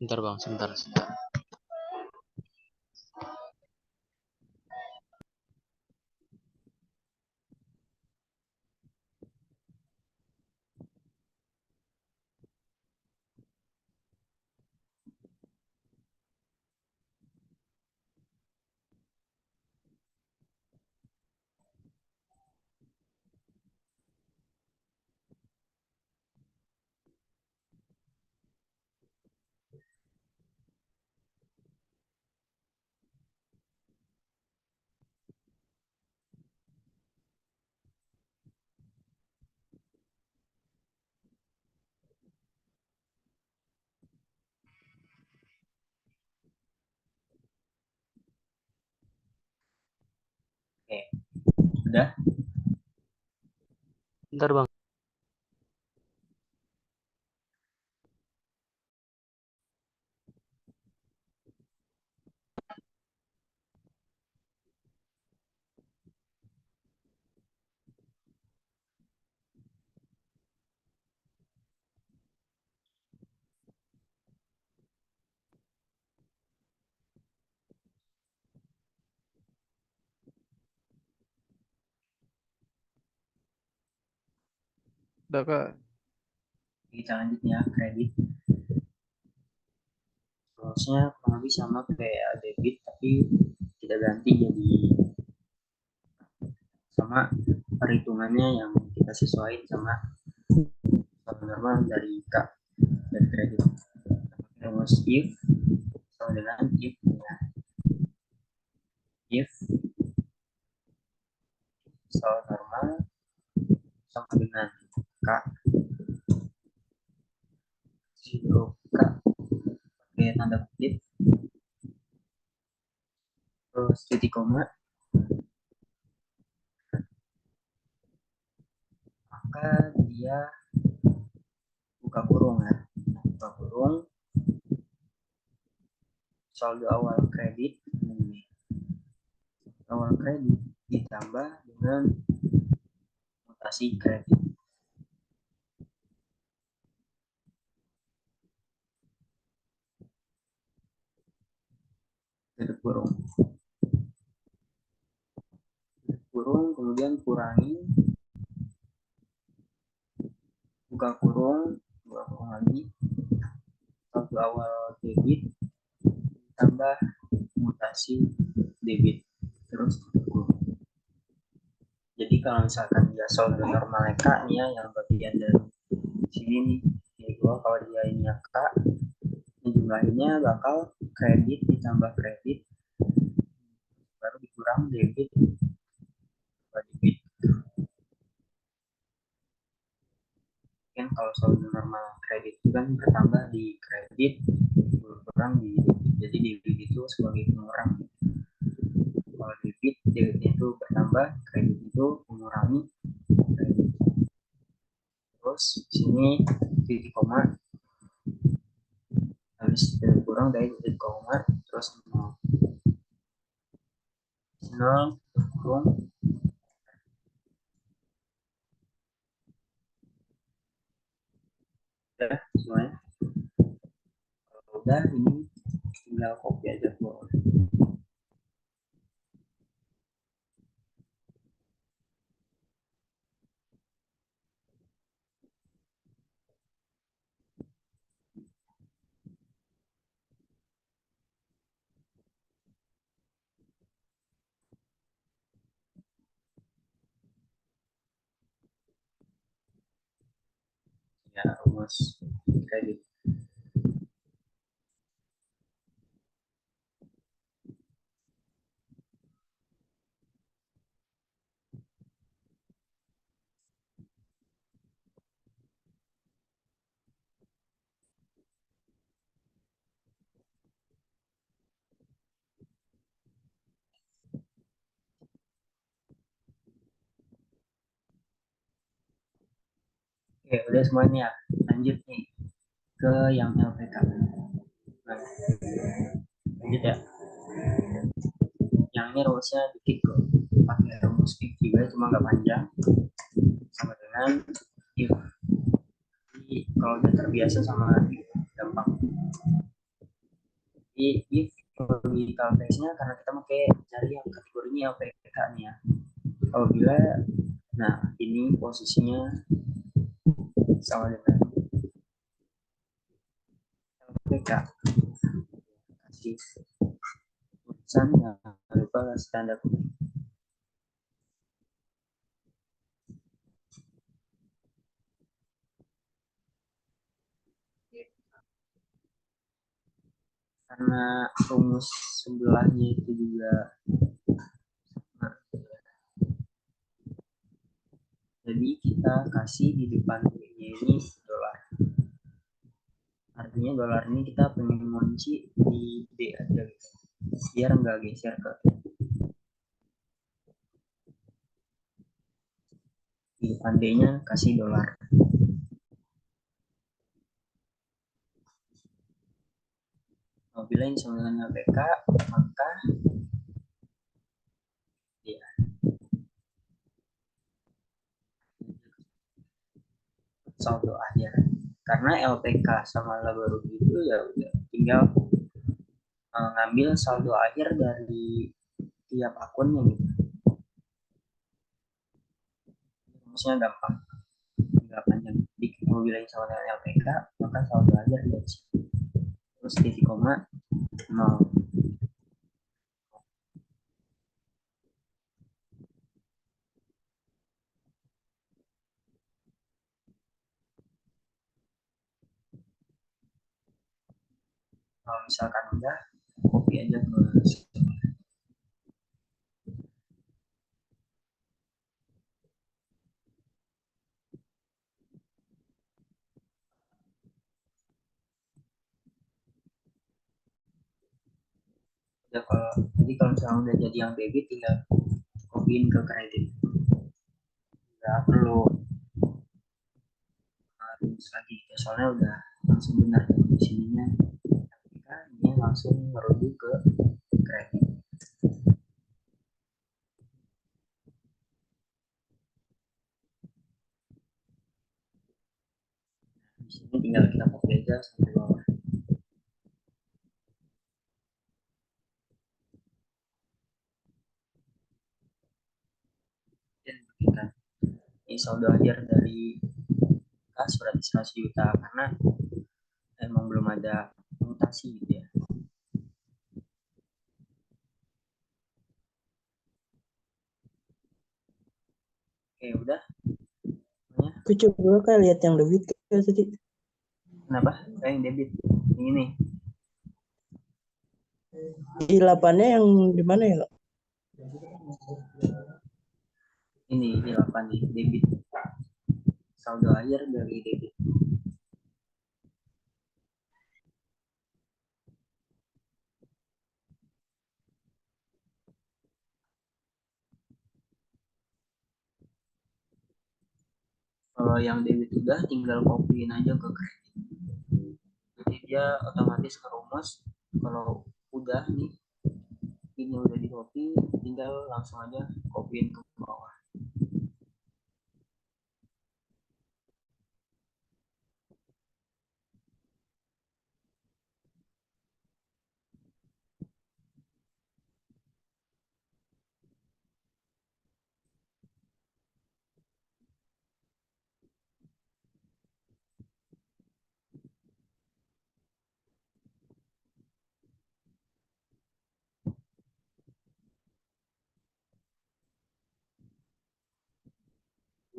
Sebentar bang, sebentar. Oke, udah. Sebentar bang. Udah Kak. Kita lanjut ya, kredit. Rumusnya kurang lebih sama kayak debit, tapi kita ganti jadi sama perhitungannya yang kita sesuaikan sama saldo normal dari K dan kredit. Rumus if sama dengan if ya. If saldo normal sama dengan K, 0 K pakai tanda kutip, terus titik koma, maka dia buka kurung ya, buka kurung, saldo awal kredit ini, awal kredit ditambah dengan mutasi kredit. Tutup kurung. Kurung, kemudian kurangi, buka kurung lagi, saldo awal debit tambah mutasi debit, terus tutup kurung. Jadi kalau misalkan dia saldo normalnya K nih ya, yang bagian dari sini nih, jadi kalau dia ini ya K, ini jumlahnya bakal kredit ditambah kredit, baru dikurang debit tambah debit. Kan kalau saldo normal kredit itu kan bertambah di kredit, berkurang di debit. Jadi debit itu sebagai pengurang. Kalau debit itu bertambah, kredit itu mengurangi kredit. Terus sini titik koma, habis kurang dari titik koma, terus 0 kurung, udah semuanya. Kalau udah ini tinggal copy aja ke bawah. Ya, rumus kredit. Oke, udah semuanya. Lanjut nih ke yang LPK. Nah, lanjut ya. Yang ini rumusnya dikit kok. Pakai rumus if juga, cuma nggak panjang. Sama dengan if. Jadi kalau udah terbiasa sama if, gampang. Jadi if di kalkulasinya karena kita pakai cari yang kategorinya LPK nih ya. Apabila, nah ini posisinya sama dengan LPK. Kasih tulisan, jangan lupa standar. Karena rumus sebelahnya itu juga sama. Jadi kita kasih di depan ini dolar. Artinya dolar ini kita pengen ngunci di D aja gitu, biar nggak geser ke di depan D-nya kasih dolar. Apabila ini sama dengan LPK, maka ya saldo akhir. Karena LPK sama laba rugi itu ya udah tinggal ngambil saldo akhir dari tiap akunnya gitu. Rumusnya gampang. 8 jam. Jadi kalau bilangin sama dengan LPK, maka saldo ajar dari situ. Terus titik koma 0. Kalau misalkan udah, copy aja ke ya, kalau misalnya udah jadi yang debit tinggal copyin ke kredit, nggak perlu harus lagi ya, soalnya udah langsung benar di sininya kan ini langsung merujuk ke kredit. Di sini tinggal kita copy aja sampai bawah. Dan berikan ini saldo akhir dari kas berarti 100 juta karena emang belum ada mutasi gitu ya. Oke udah. Aku coba kan lihat yang debit kayak tadi. Kenapa? Yang debit ini. Di 8-nya yang di mana ya, Kak? Ini di 8 nih debit. Saldo akhir dari debit. Kalau yang debit udah tinggal copyin aja ke kredit. Jadi dia otomatis kerumus. Kalau udah nih ini udah di copy, tinggal langsung aja copyin ke bawah.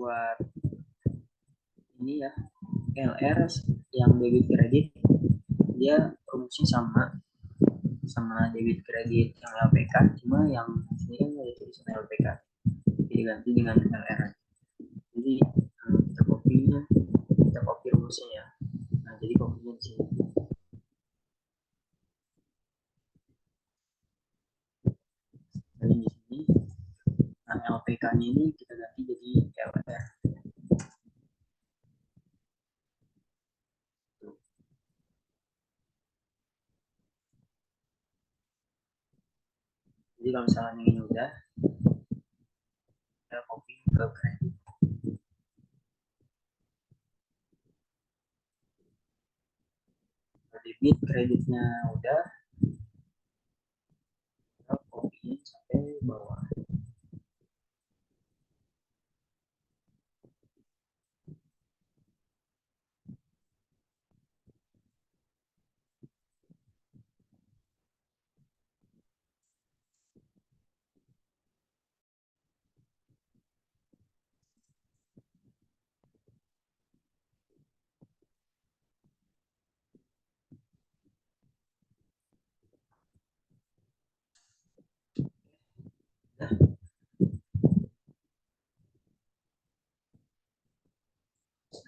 Buat ini ya LR yang debit kredit dia rumusnya sama debit kredit yang LPK, cuma yang sini kan ada tulisan LPK jadi ganti dengan LR. Jadi kita copy rumusnya ya. Nah jadi copynya di sini. Jadi di sini nah LPK-nya ini kita ganti jadi LR. Jadi kalau misalnya ini udah, kita copy ke kredit. Debit kreditnya udah, kita copy sampai bawah.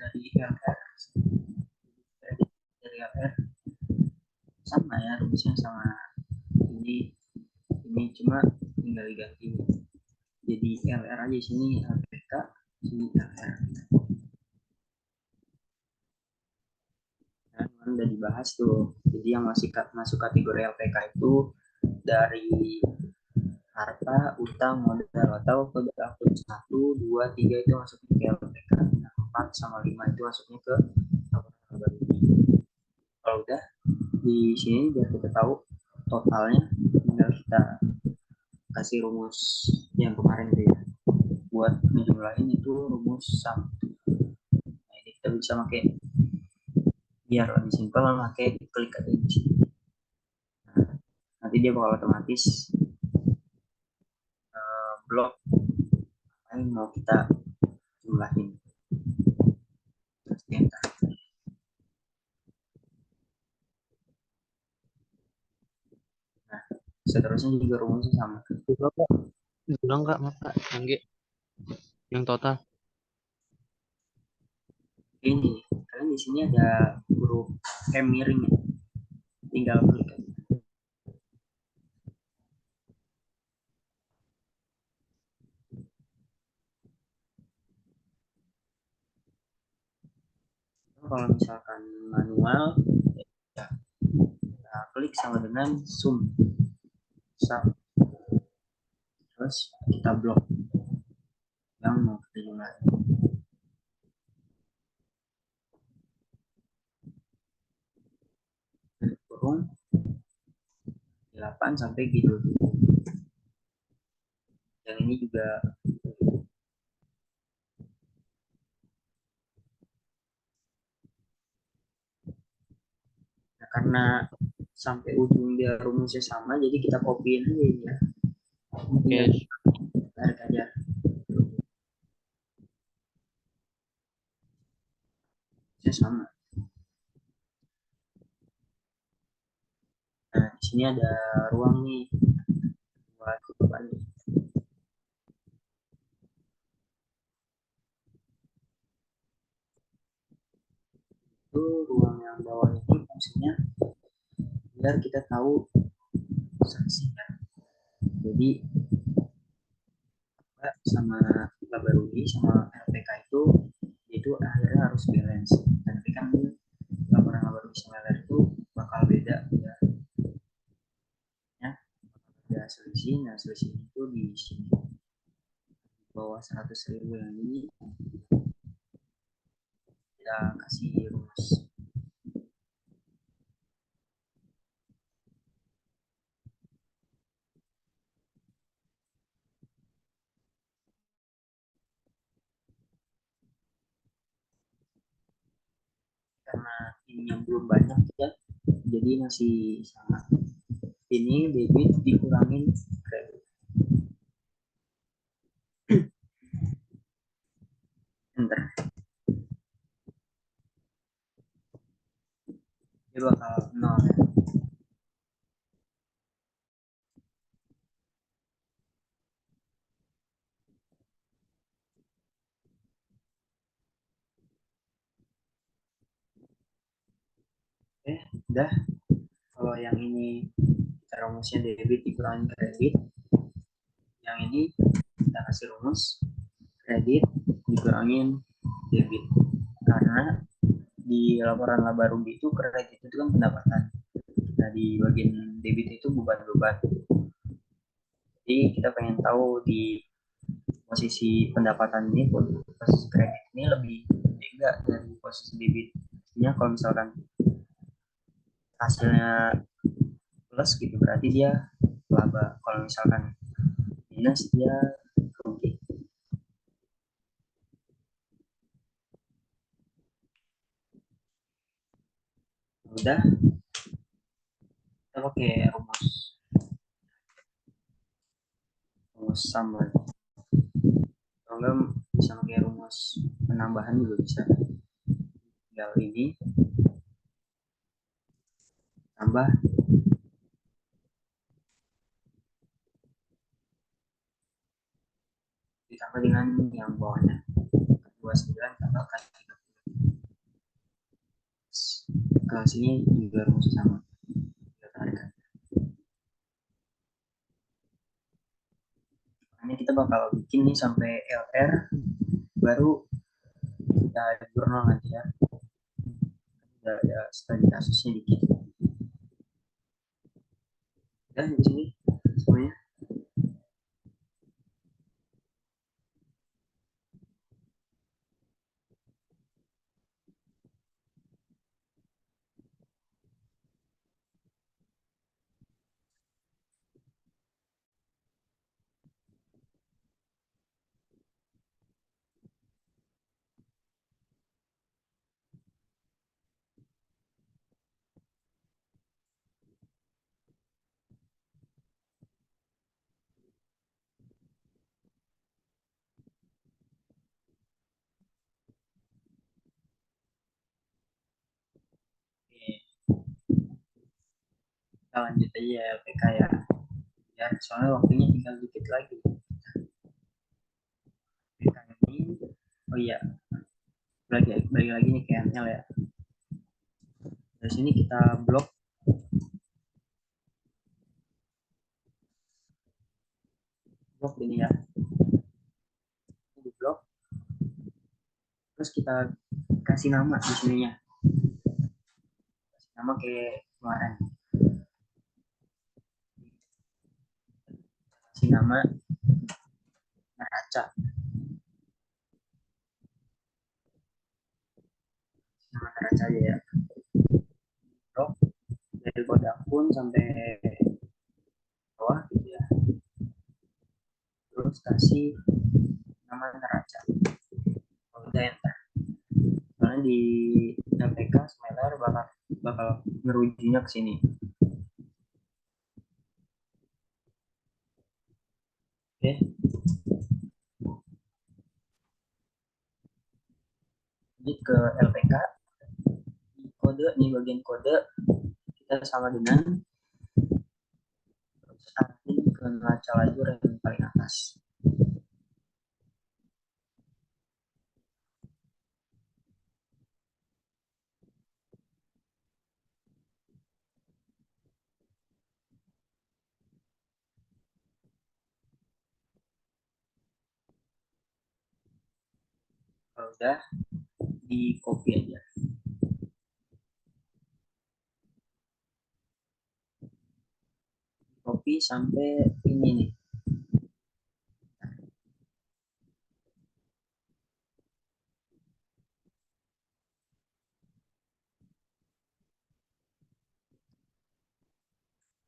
Dari LR dari LR sama ya rumusnya sama ini cuma tinggal diganti jadi LR aja sini LPK sini LR. Kan udah dibahas tuh. Jadi yang masuk kategori LPK itu dari harta, utang, modal atau kode akun 1, 2, 3 itu masuknya ke LPK. 4 sama 5 itu masuknya ke baru. Kalau udah di sini biar kita tahu totalnya, tinggal kita kasih rumus yang kemarin itu ya. Buat ngejumlahin itu rumus sum. kita bisa pakai, biar lebih simpel pakai klik aja di sini. Nah, nanti dia bakal otomatis blok apa yang mau kita jumlahin. Terus di enter. Nah, seterusnya juga rumusnya sama. Juga kak, bilang kak maka yang G, yang total. Ini kalian di sini ada huruf M miring ya, tinggal klik aja. Kalau misalkan manual ya kita klik sama dengan sum sum, terus kita blok yang mau kita jumlahin. Kurung 8 sampai gitu. Yang ini juga nah, karena sampai ujung dia rumusnya sama, jadi kita copyin aja ya. Oke. Tarik aja. Rumusnya sama. Nah, di sini ada ruang nih buat depan. Itu ruang yang bawah ini fungsinya biar kita tahu sanksinya. Jadi sama Labarudi sama LPK itu akhirnya harus balance. Tapi kan laporan Labarudi sama LR itu bakal beda ya. Ada selisih, nah selisih itu di sini bawah 100.000 yang ini kita kasih rumus. Karena ininya belum banyak ya, jadi masih sama. Ini debit dikurangin kredit. Enter. Dia bakal 0 ya. Udah. Kalau yang ini kita rumusnya debit dikurangin kredit, yang ini kita kasih rumus kredit dikurangin debit. Karena di laporan laba rugi itu kredit itu kan pendapatan. Nah, di bagian debit itu beban-beban. Jadi kita pengen tahu di posisi pendapatan ini, posisi kredit ini lebih gede enggak dari posisi debit. Artinya kalau misalkan hasilnya plus gitu berarti dia laba. Kalau misalkan minus dia rugi. Udah, kita pakai rumus summary. Kalau enggak bisa pakai rumus penambahan juga bisa. Tinggal ini tambah ditambah dengan yang bawahnya 29 tambahkan 30. Ke sini juga rumus sama. Kita tarik. Ini kita bakal bikin nih sampai LR, baru kita jurnal nanti ya. Udah ada studi kasusnya dikit. Dan di sini semuanya. Kita lanjut aja ya LPK ya. Ya, soalnya waktunya tinggal dikit lagi. LPK ini, oh iya, balik lagi nih ke ML ya. Dari sini kita blok ini ya. Di blok. Terus kita kasih nama di sininya. Kasih nama kayak kemarin. Kasih nama neraca. Nama neraca aja ya. Blok dari kode akun sampai bawah gitu ya. Terus kasih nama neraca. Udah enter. Soalnya di MPK Smeller bakal ngerujunya ke sini. Oke. Lanjut ke LPK. Di kode, nih bagian kode kita sama dengan terus arahin ke neraca lajur yang paling atas. Kalau udah, di copy aja. Copy sampai ini nih.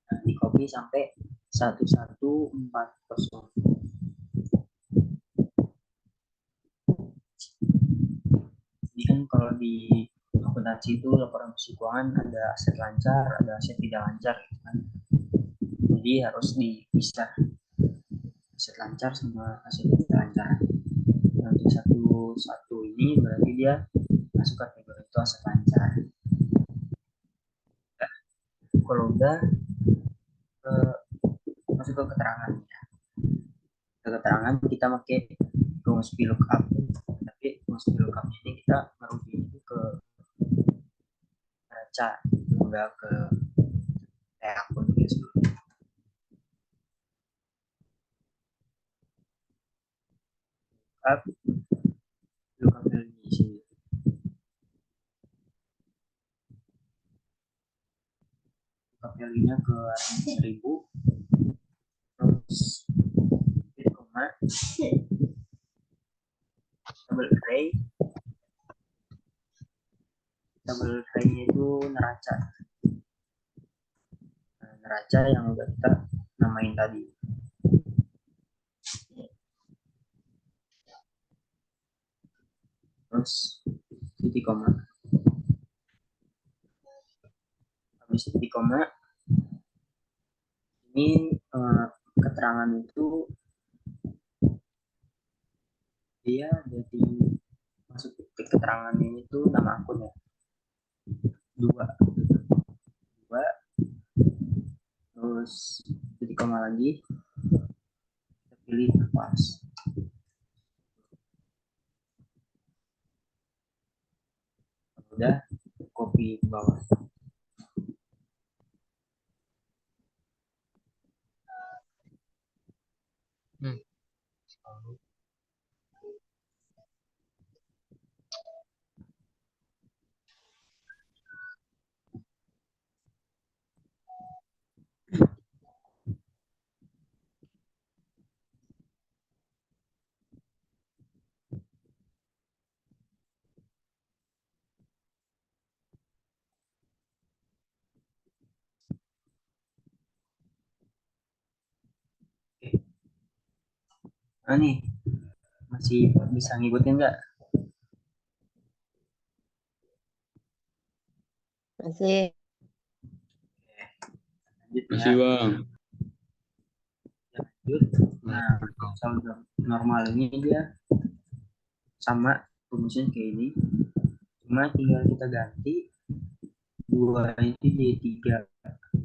Nah, di copy sampai 1140. Jadi kan kalau di akuntansi itu laporan keuangan ada aset lancar, ada aset tidak lancar gitu kan. Jadi harus dipisah aset lancar sama aset tidak lancar. Nah, untuk satu ini berarti dia masuk kategori itu aset lancar. Nah, kalau udah masuk ke keterangan ya. Ke keterangan kita pakai rumus VLOOKUP. Tapi rumus VLOOKUP ini kita merujuk itu ke neraca, enggak ke akun gitu. VLOOKUP di sini. Value-nya ke 1000, terus koma double array itu neraca. Nah, neraca yang udah kita namain tadi. Terus titik koma. Habis titik koma, ini keterangan itu dia jadi masuk ke keterangan ini tuh nama akun ya. Dua, terus titik koma lagi, kita pilih pas. Udah, copy ke bawah. Nah nih, masih bisa ngikutin nggak? Masih. Lanjut Masih ya. Bang. Lanjut. Nah, saldo normal ini dia sama rumusnya kayak ini. Cuma tinggal kita ganti 2 itu jadi 3.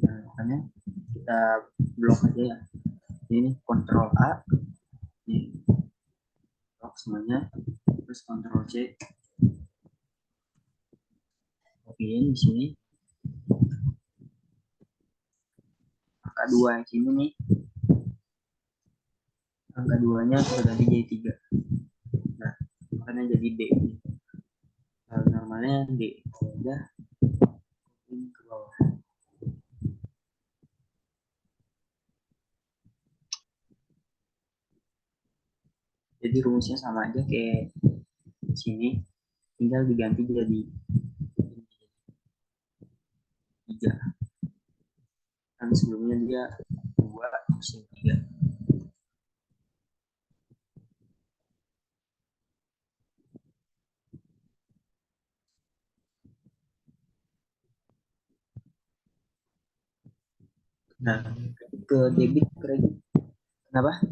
Nah, makanya kita blok aja ya. Ini Ctrl A, ini blok semuanya, terus Ctrl C, copyin di sini. Angka 2 di sini nih, angka 2-nya kita ganti jadi 3. Nah, makanya jadi D. Kalau normalnya D. Udah, ini ke bawah. Jadi rumusnya sama aja kayak sini, tinggal diganti jadi 3. Kan sebelumnya dia 2 terus 3. Nah, ke debit kredit. Kenapa?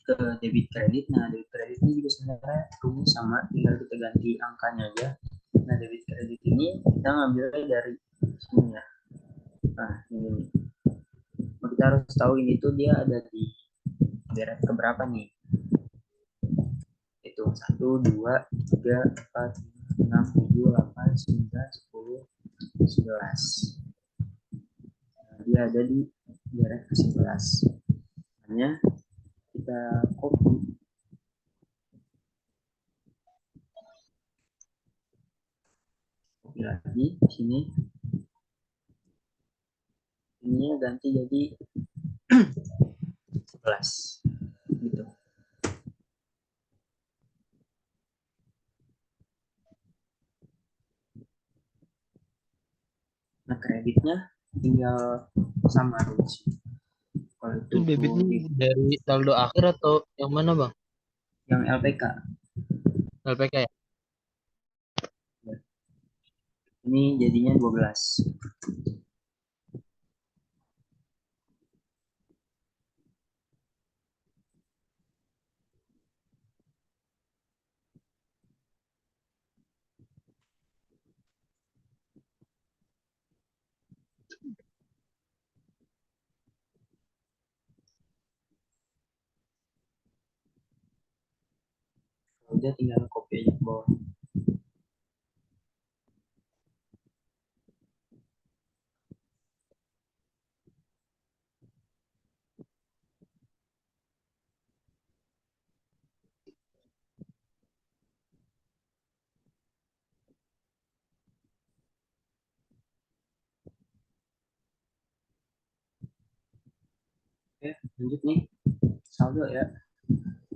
Ke debit kredit. Nah, debit kredit ini juga sebenarnya rumus sama, tinggal kita ganti angkanya aja. Nah, debit kredit ini kita ngambilnya dari sini ya. Nah, ini. Kita harus tahu ini tuh dia ada di deret keberapa nih? Itu 1, 2, 3, 4, 6, 7, 8, 9, 10, 11. Nah, dia ada di deret ke-11. Hanya kita copy lagi di sini, ininya ganti jadi 11 gitu. Nah, kreditnya tinggal sama rumusnya. Kalau Itu debitnya itu dari saldo akhir atau yang mana bang? yang LPK, LPK ya? ini jadinya 12. Udah tinggal copy aja ke bawah. Oke, lanjut nih. Saldo ya.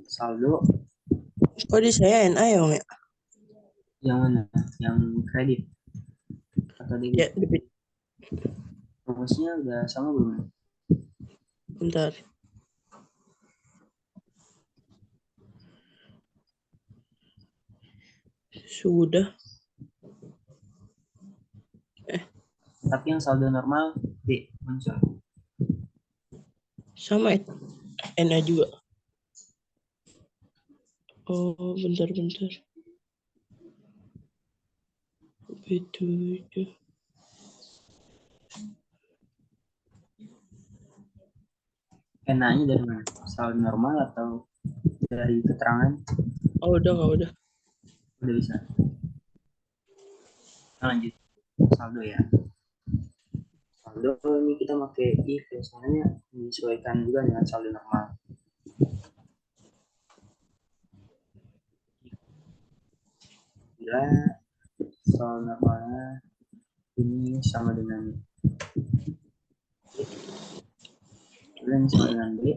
Saldo Oh di saya NA ya bang ya? yang mana? Yang kredit atau debit? Ya debit. Rumusnya udah sama belum? Bentar. Sudah. Tapi yang saldo normal D muncul. Sama NA juga. Oh bentar. Itu. NA-nya dari mana? Saldo normal atau dari keterangan? Oh udah nggak udah. Udah bisa. Nah, lanjut saldo ya. Saldo ini kita pakai if ya, soalnya menyesuaikan juga dengan saldo normal. Bila saldo normalnya ini sama dengan B, ini sama dengan B,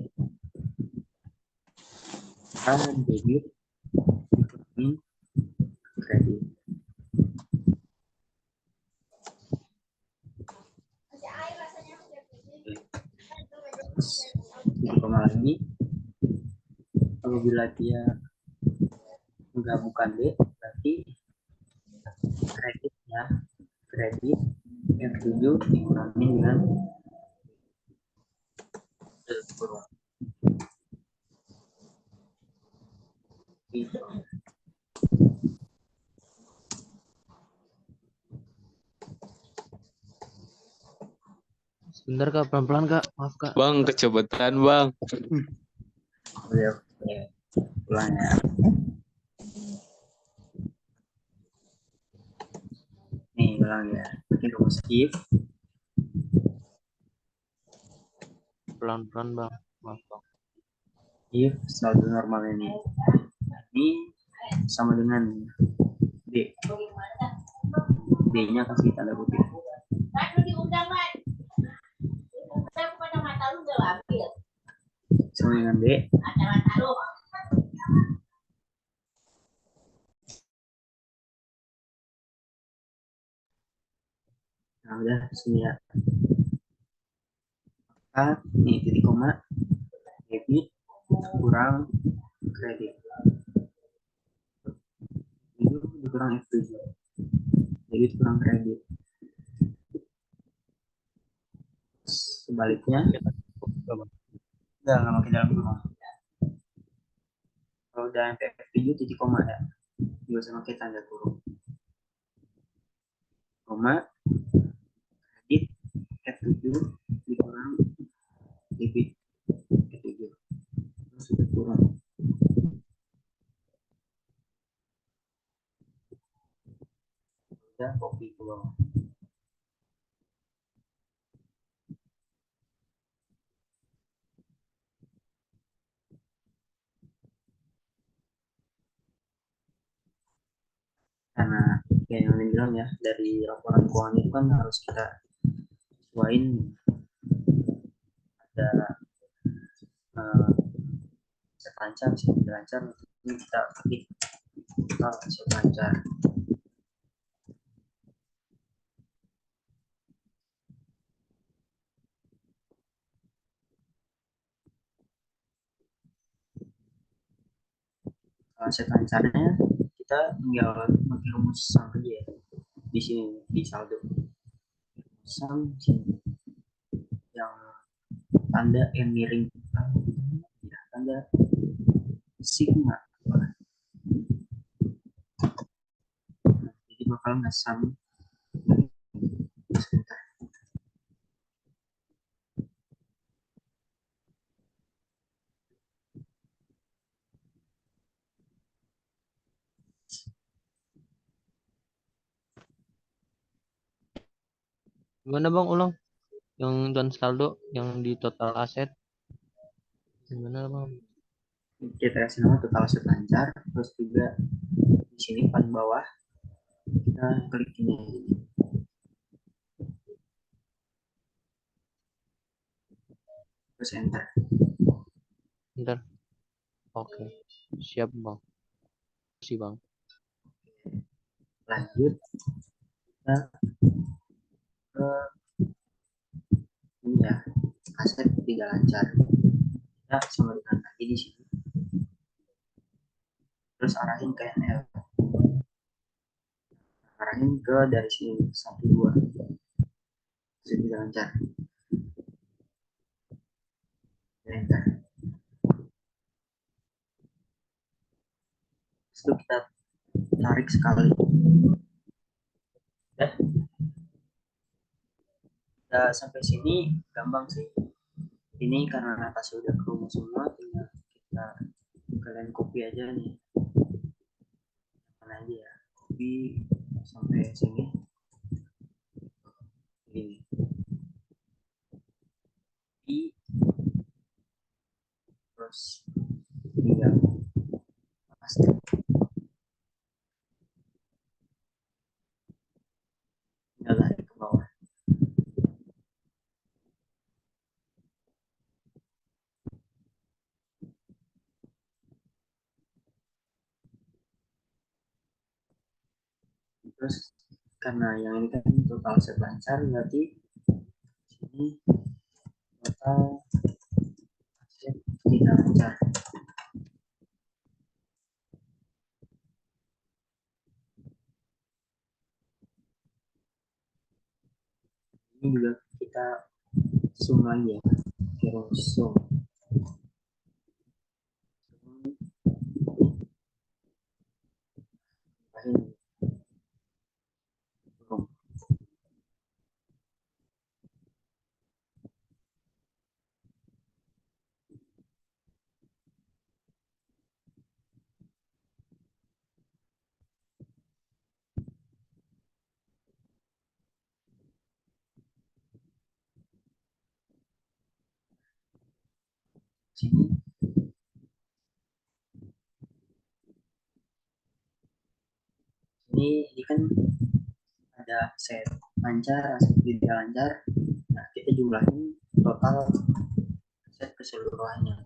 debit dikurangi kredit. Koma lagi, apabila dia enggak bukan D, berarti kreditnya kredit F7 dikurangi dengan kurung. Gitu. Bentar Kak, pelan-pelan Kak. Maaf Kak. Bang, kecepatan bang. Udah, oke. Ulang ya. Nih, ulang ya. Pakai rumus if. Pelan-pelan Bang. Maaf Bang. If saldo normal ini sama dengan D. D-nya kasih tanda kutip. Sama dengan D. Nah, udah sini ya. Maka ini titik koma debit kurang kredit. Itu kurang F7. Debit kurang kredit. Sebaliknya nggak pakai dalam kurung. Kalau udah F7 titik koma ya, juga sama pakai tanda kurung. Koma kredit F7 dikurang debit F7 terus sudah kurang. Udah copy ke bawah. Karena kayak yang bilang ya, dari laporan keuangan itu kan harus kita sesuaiin ada aset lancar, aset tidak lancar, ini kita klik aset lancar. Aset lancarnya kita tinggal pakai rumus sum aja ya. Di sini di saldo sum sini yang tanda yang miring ya, tanda sigma. Jadi bakal nggak sum. Sebentar. Gimana Bang ulang? Yang dan saldo yang di total aset. Gimana Bang? Kita kasih nama total aset lancar, terus juga di sini paling bawah kita klik ini, terus enter. Bentar. Oke. Siap Bang. Makasih Bang. Lanjut kita ke ini ya, aset tidak lancar. Kita sama dengan tadi di sini. Terus arahin ke NL. Arahin ke dari sini 1 2. Aset tidak lancar. Enter. Terus itu kita tarik sekali. Ya. Kita sampai sini gampang sih. Ini karena atasnya udah kerumus semua, tinggal kita kalian copy aja nih. Mana aja ya, copy sampai sini. Ini. Copy. Terus tinggal paste. Tinggal tarik ke bawah. Terus karena yang ini kan total aset lancar, berarti sini total aset tidak lancar. Ini juga kita zoom lagi ya, terus zoom. sini. Ini kan ada aset lancar, aset tidak lancar. Nah, kita jumlahin total aset keseluruhannya.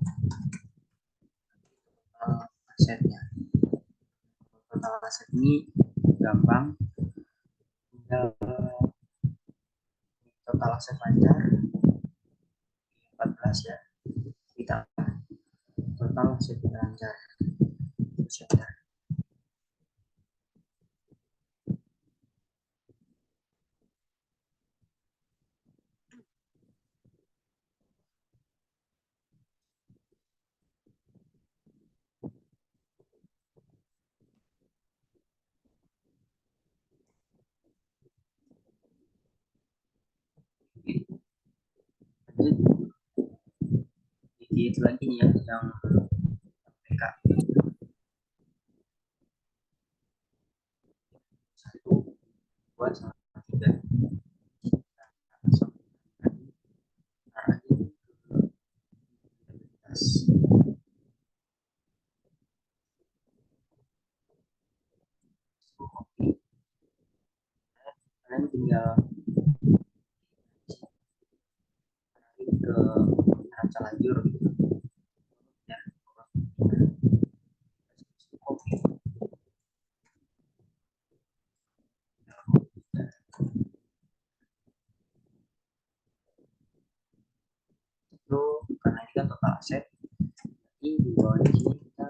Total asetnya. Total aset ini gampang. Tinggal total aset lancar 14 ya. Ditambah total aset tidak lancar. Sebentar. Lanjut dikit lagi nih ya yang PK 1, 2, sama 3. Kalian tinggal ke neraca lajur gitu ya. Oke. Itu karena ini kan total aset, jadi di bawah di sini kita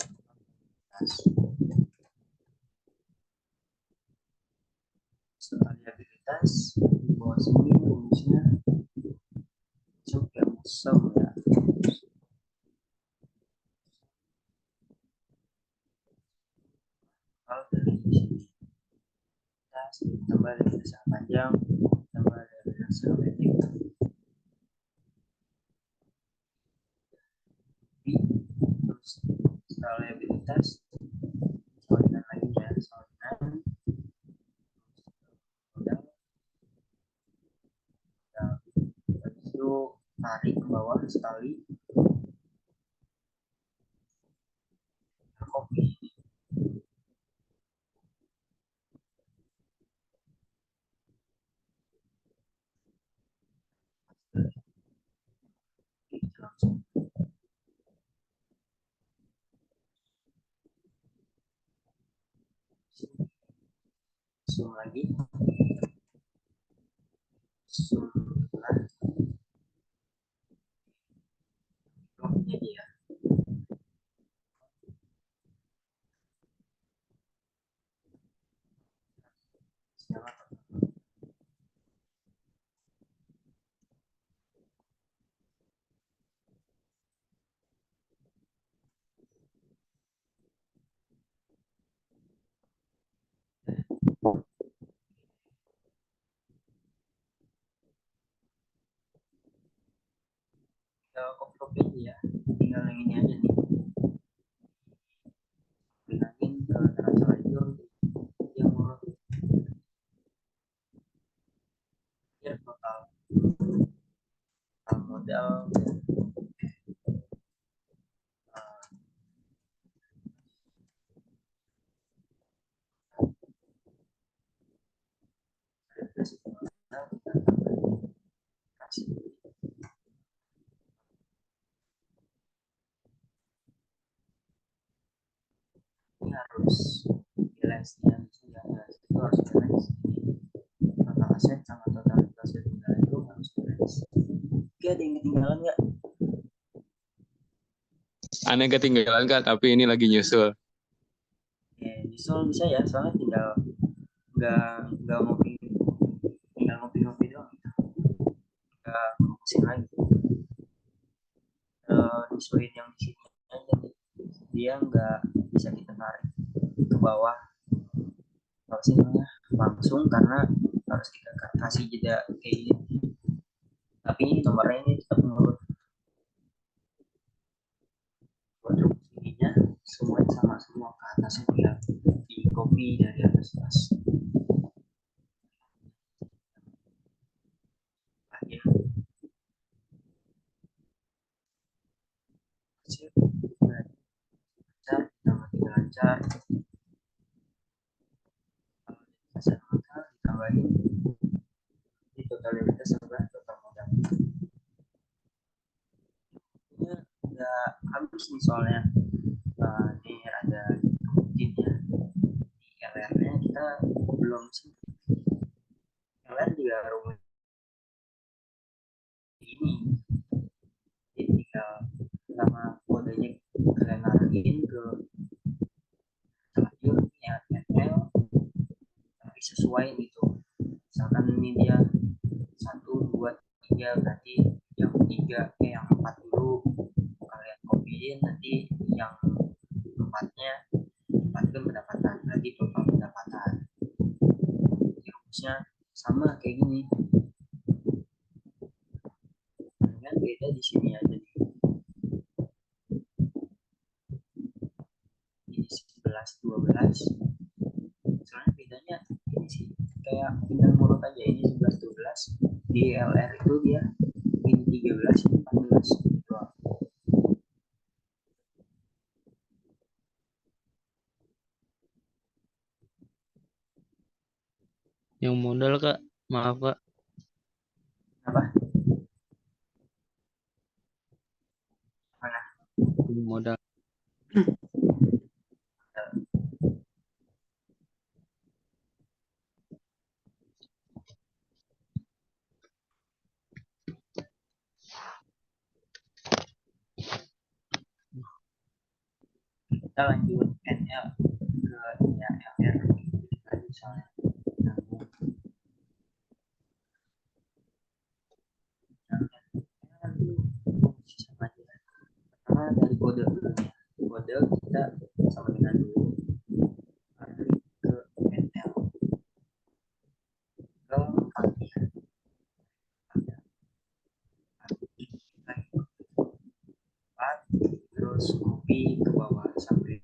setelah liabilitas di bawah sini rumusnya masuk yang sum ya. Kalau dari sini tambah dari jasa panjang tambah dari jasa pendek, terus setelah liabilitas salinan lagi ya, salinan modal, habis itu tarik ke bawah sekali, copy langsung. Zoom lagi, zoom lah, ini dia. Tinggal copy ya, tinggal yang ini aja nih, bilangin ke neraca lajur yang urut ya, total modal dan modal kita tambah kasih. Ini harus balance ya, itu harus balance. Total aset sama total aset tinggal itu harus balance. Oke, ada yang ketinggalan nggak? Aneh ketinggalan Kak, tapi ini lagi nyusul. Oke, nyusul bisa ya, soalnya tinggal nggak ngopi, tinggal ngopi-ngopi doang gitu, nggak ngurusin lagi. Disuruhin yang di sini aja nih, dia nggak bisa kita tarik ke bawah apa sih namanya langsung karena harus kita kasih jeda kayak gini, tapi nomornya ini tetap menurut buat rumus ininya semuanya sama semua, ke atasnya tinggal di copy dari atas atas akhir. besar. Kalau dasar modal ditambahin di total likuiditas sama total modal. Ini udah habis nih soalnya. Ini ada buktinya. Di LR-nya kita belum sih. LR juga rumus ini. Jadi tinggal sama kodenya kalian arahin ke terlanjur ya ML tapi sesuai gitu. Misalkan ini dia 1, 2, 3 berarti yang 3 yang 4 dulu kalian copyin, nanti yang 4-nya 4 kan pendapatan, berarti total pendapatan. Jadi rumusnya sama kayak gini, dengan beda di sini aja nih. Ini 11, 12 soalnya bedanya ini sih kayak tinggal ngurut aja, ini 11, 12 di LR itu dia ini 13, ini 14 gitu. Yang modal Kak, maaf Kak, Apa? Mana? yang modal. Kita lanjut NL ke ya LR tadi soalnya nanggung. Sama aja. Pertama dari kode dulu ya. Kode kita sama dengan dulu. Lalu ke NL ke Fathia. Terus copy ke bawah sampai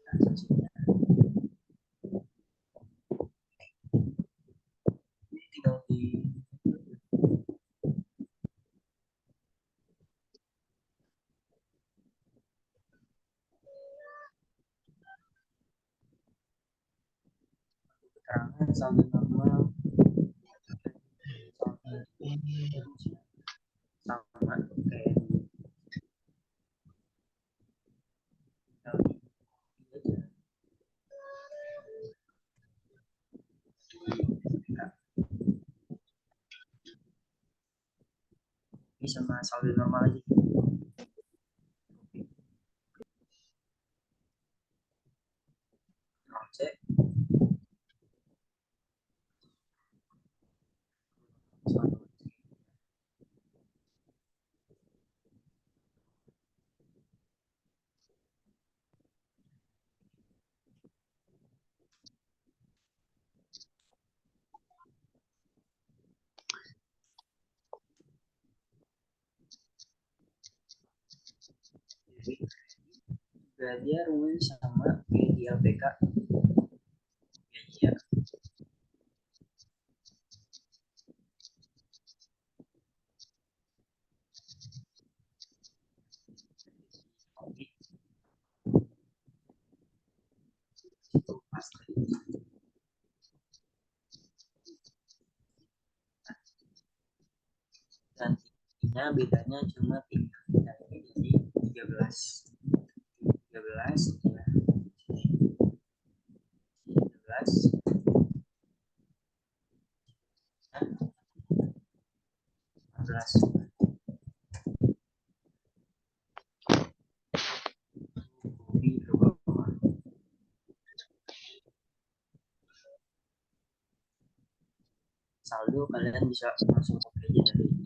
transaksinya. Ini tinggal di keterangan saldo normal sama kayak ini sama saldo normal aja. Cek juga dia rumusnya sama kayak di LPK ya. Itu pasti dan tingginya bedanya cuma 3 jadi 13 ya. 13 14 kopi ke bawah. Saldo kalian bisa langsung copy aja dari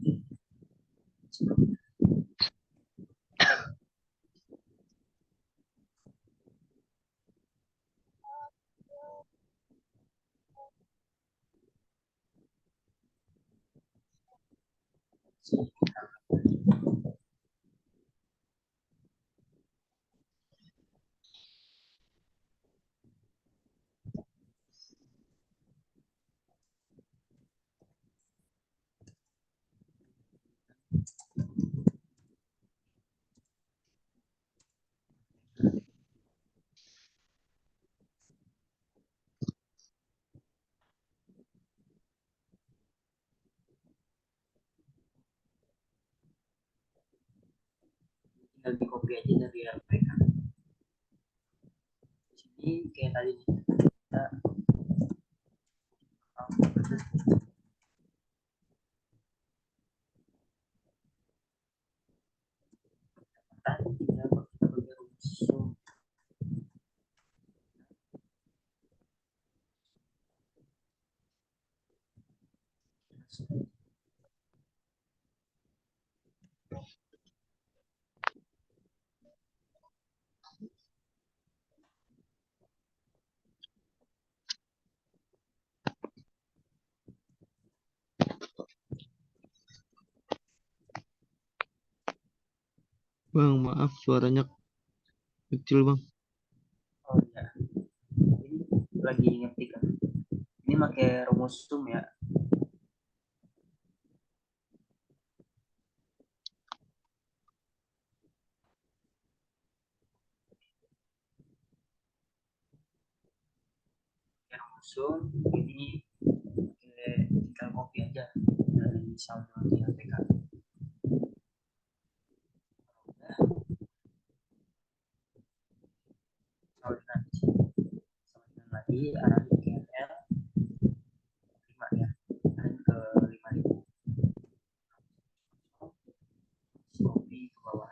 tinggal di copy aja dari RPK. Di sini kayak tadi nih, kita tinggal kita bagi rumus. Bang, maaf suaranya kecil bang. Oh ya, ini lagi ngetik kan. Ini pakai rumus sum ya. Pakai rumus sum, ini tinggal copy aja dari saldo di ATK. Salinan lagi arahin ke L 5 ya, arahin ke 5000, copy ke bawah.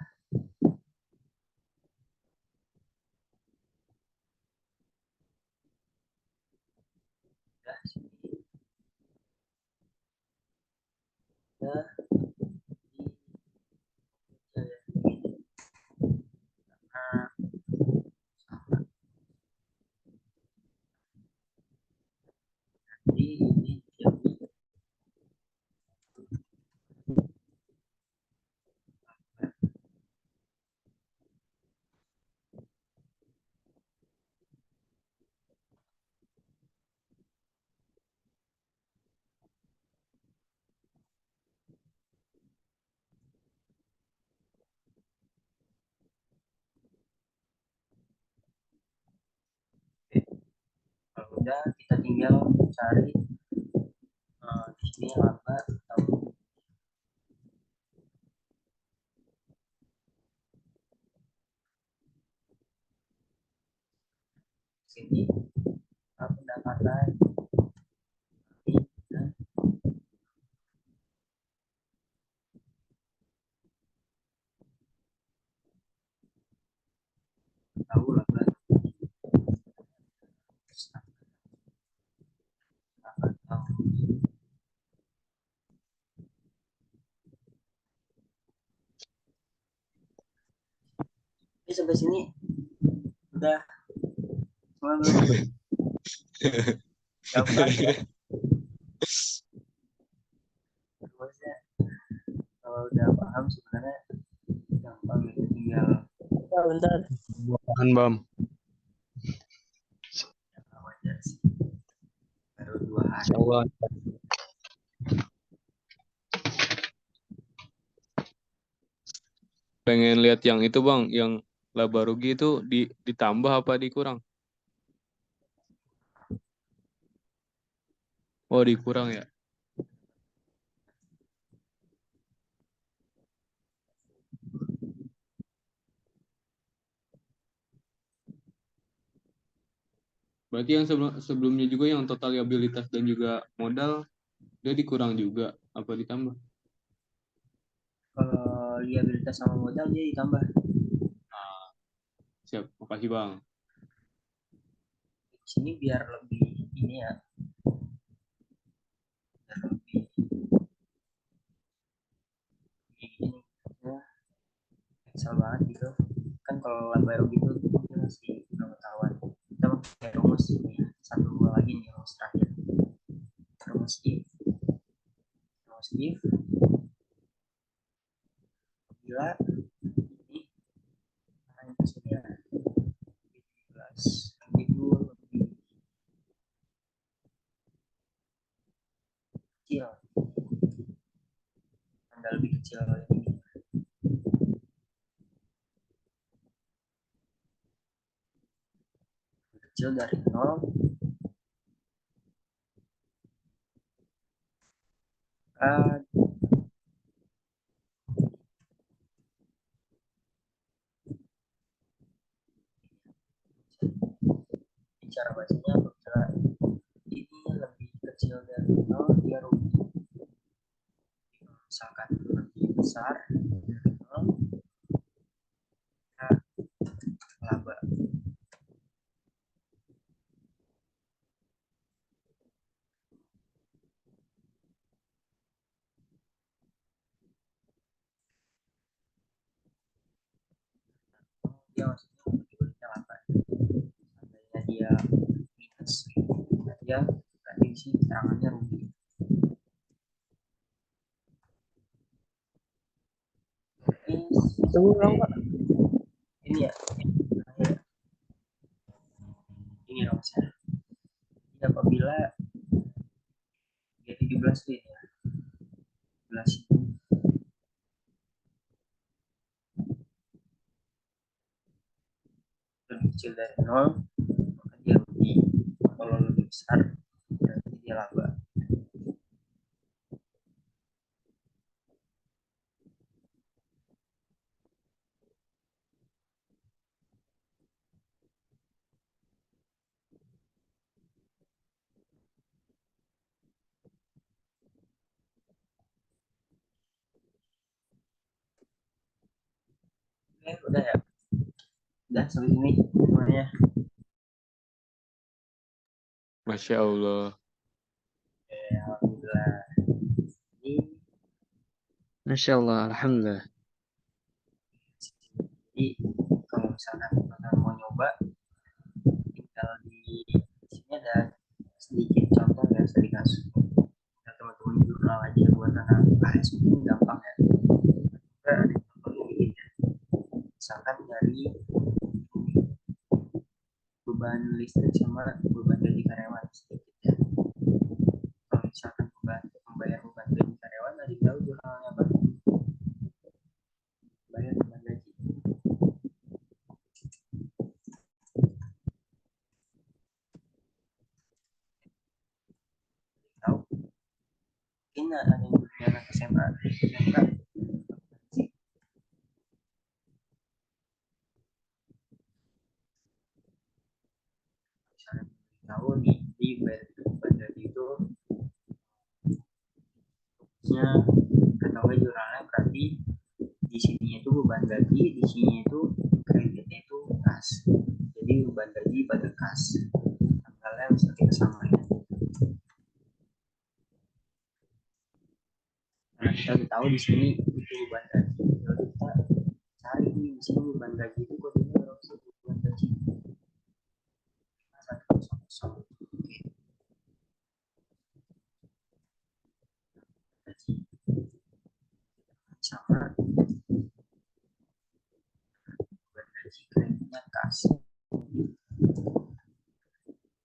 Udah sini udah nah, sama. Jadi ini jadi kalau udah kita tinggal cari di sini laba atau sini pendapatan dan tahu laba tahu. Ini sampai sini udah semua belum? Gampang ya. Terusnya kalau udah paham sebenarnya gampang gitu, tinggal Bentar. Bahan Bam. wajar sih. Baru 2 hari. Insyaallah. Pengen lihat yang itu bang, yang laba rugi itu ditambah apa dikurang? Oh dikurang ya. Berarti yang sebelumnya juga yang total liabilitas dan juga modal dia dikurang juga apa ditambah? Kalau liabilitas sama modal dia ditambah. Siap, makasih bang. Di sini biar lebih ini ya, biar lebih ini ya, Excel banget gitu. Kan kalau laba rugi itu kita masih pengetahuan. Kita pakai rumus ini ya. Satu dua lagi nih rumus terakhir. Rumus if. Rumus if bila ini yang ke sini ya 17 itu lebih kecil, tanda lebih kecil ini kecil dari 0 ke cara bacanya apabila ini lebih kecil dari 0 dia rugi. Misalkan lebih besar dari 0 kita laba. Dia maksudnya unitnya laba. Seandainya dia minus, dia berarti di sini keterangannya rugi. Tunggu ulang, Pak. Ini ya, ini ya mas ya. Jadi apabila dia 17 tuh ini ya, 17 itu lebih kecil dari 0 maka dia rugi. Kalau lebih besar berarti dia laba. Oke, udah ya. Udah sampai sini semuanya. Masya Allah. Oke, alhamdulillah. Ini Masya Allah, alhamdulillah. jadi kalau misalkan teman-teman mau nyoba, tinggal di sini ada sedikit contoh ya, sedikit kasus. Nah, teman-teman jurnal aja buat anak AS mungkin gampang ya. Kita ada contohnya begini ya. Misalkan dari beban listrik sama beban gaji karyawan sedikit ya. Kalau misalkan membayar beban gaji karyawan, ada yang tahu jurnalnya apa? Bayar beban gaji. Tahu? Mungkin ada yang punya anak SMA, SMK. Misalnya tahu di beban gaji itu nya atau jurnalnya berarti di sini itu beban gaji, di sini itu kreditnya itu kas. Jadi beban gaji pada kas. Tanggalnya bisa kita samain. Karena kita udah tahu di sini itu beban gaji. Lalu kita cari nih di sini beban gaji itu kodenya berapa sih beban gaji? 100. Gaji sama beban gaji kreditnya kas.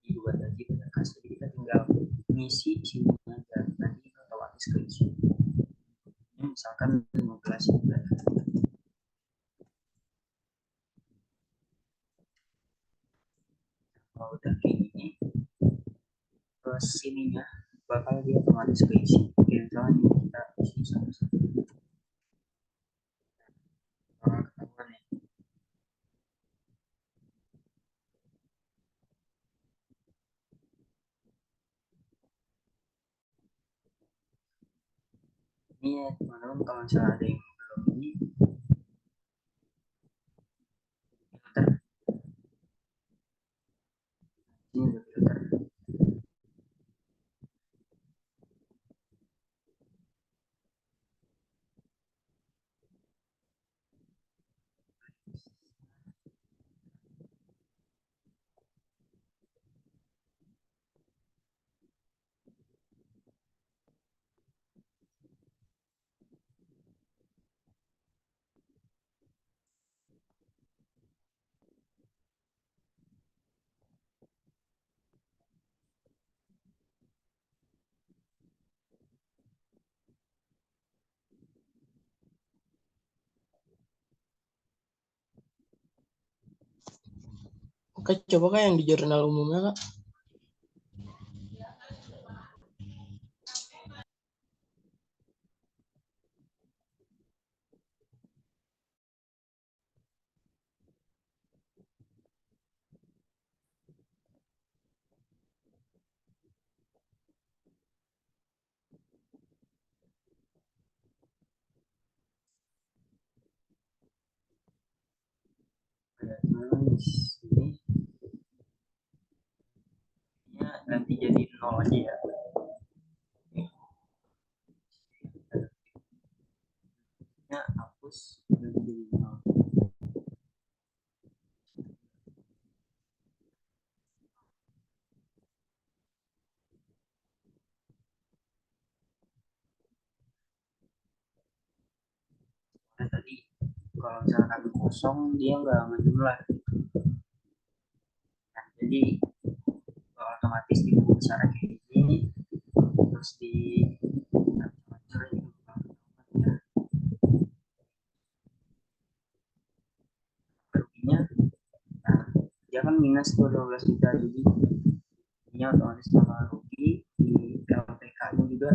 Di beban gaji pada kas. Jadi kita tinggal ngisi sini aja. Nanti otomatis keisi. Ini misalkan 15 bulan. Kalau udah kayak gini, terus sininya bakal dia otomatis keisi. Oke, misalnya ini kita isi satu-satu. Bakal ketahuan ya. Ini ya teman-teman, kalau misalnya ada yang belum ini filter, ini udah filter. Oke, coba Kak yang di jurnal umumnya, Kak. sini ya, ganti jadi 0 aja ya. Ya, hapus ganti jadi 0. Nah, tadi kalau misalkan kosong dia nggak ngejumlah. Nah, jadi otomatis dibuat secara kayak gini, terus di ruginya, nah dia kan minus tuh 12 juta, jadi ini otomatis sama rugi di LPK nya juga.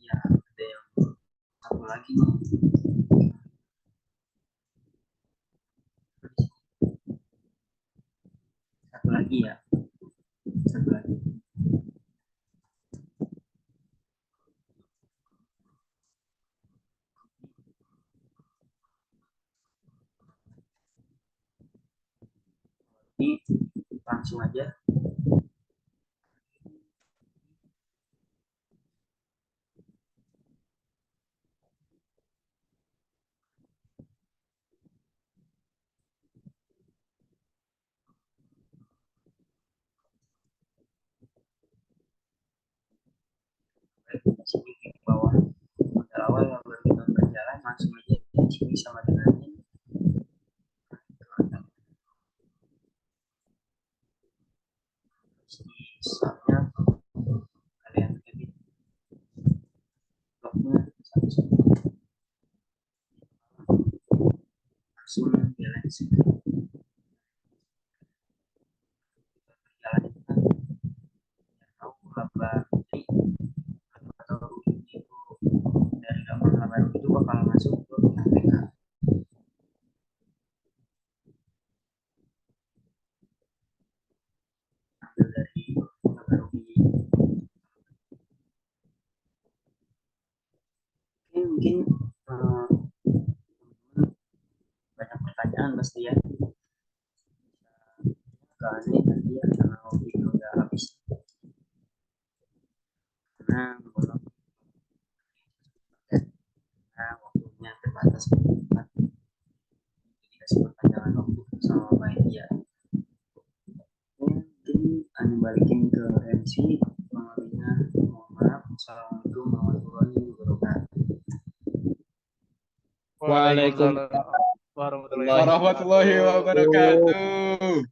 Ya, ada yang satu lagi nih. Satu lagi ya. Satu lagi. Ini langsung aja. Di sini di bawah modal awal yang baru kita berjalan, langsung aja di sini sama dengan ini. Terus di startnya kalian edit bloknya langsung balance berjalan tahu laba rugi atau rugi itu dari gambar laba rugi itu bakal masuk ke APK. Ambil dari laba rugi. Mungkin banyak pertanyaan pasti ya. Kali nanti ya, karena video udah habis. Karena belum, karena waktunya terbatas banget. Jadi kasih pertanyaan waktu sama main dia. Mungkin anu balikin ke MC. Mengalihnya, mohon maaf. Assalamualaikum warahmatullahi wabarakatuh. Waalaikumsalam warahmatullahi Warahmatullahi wabarakatuh.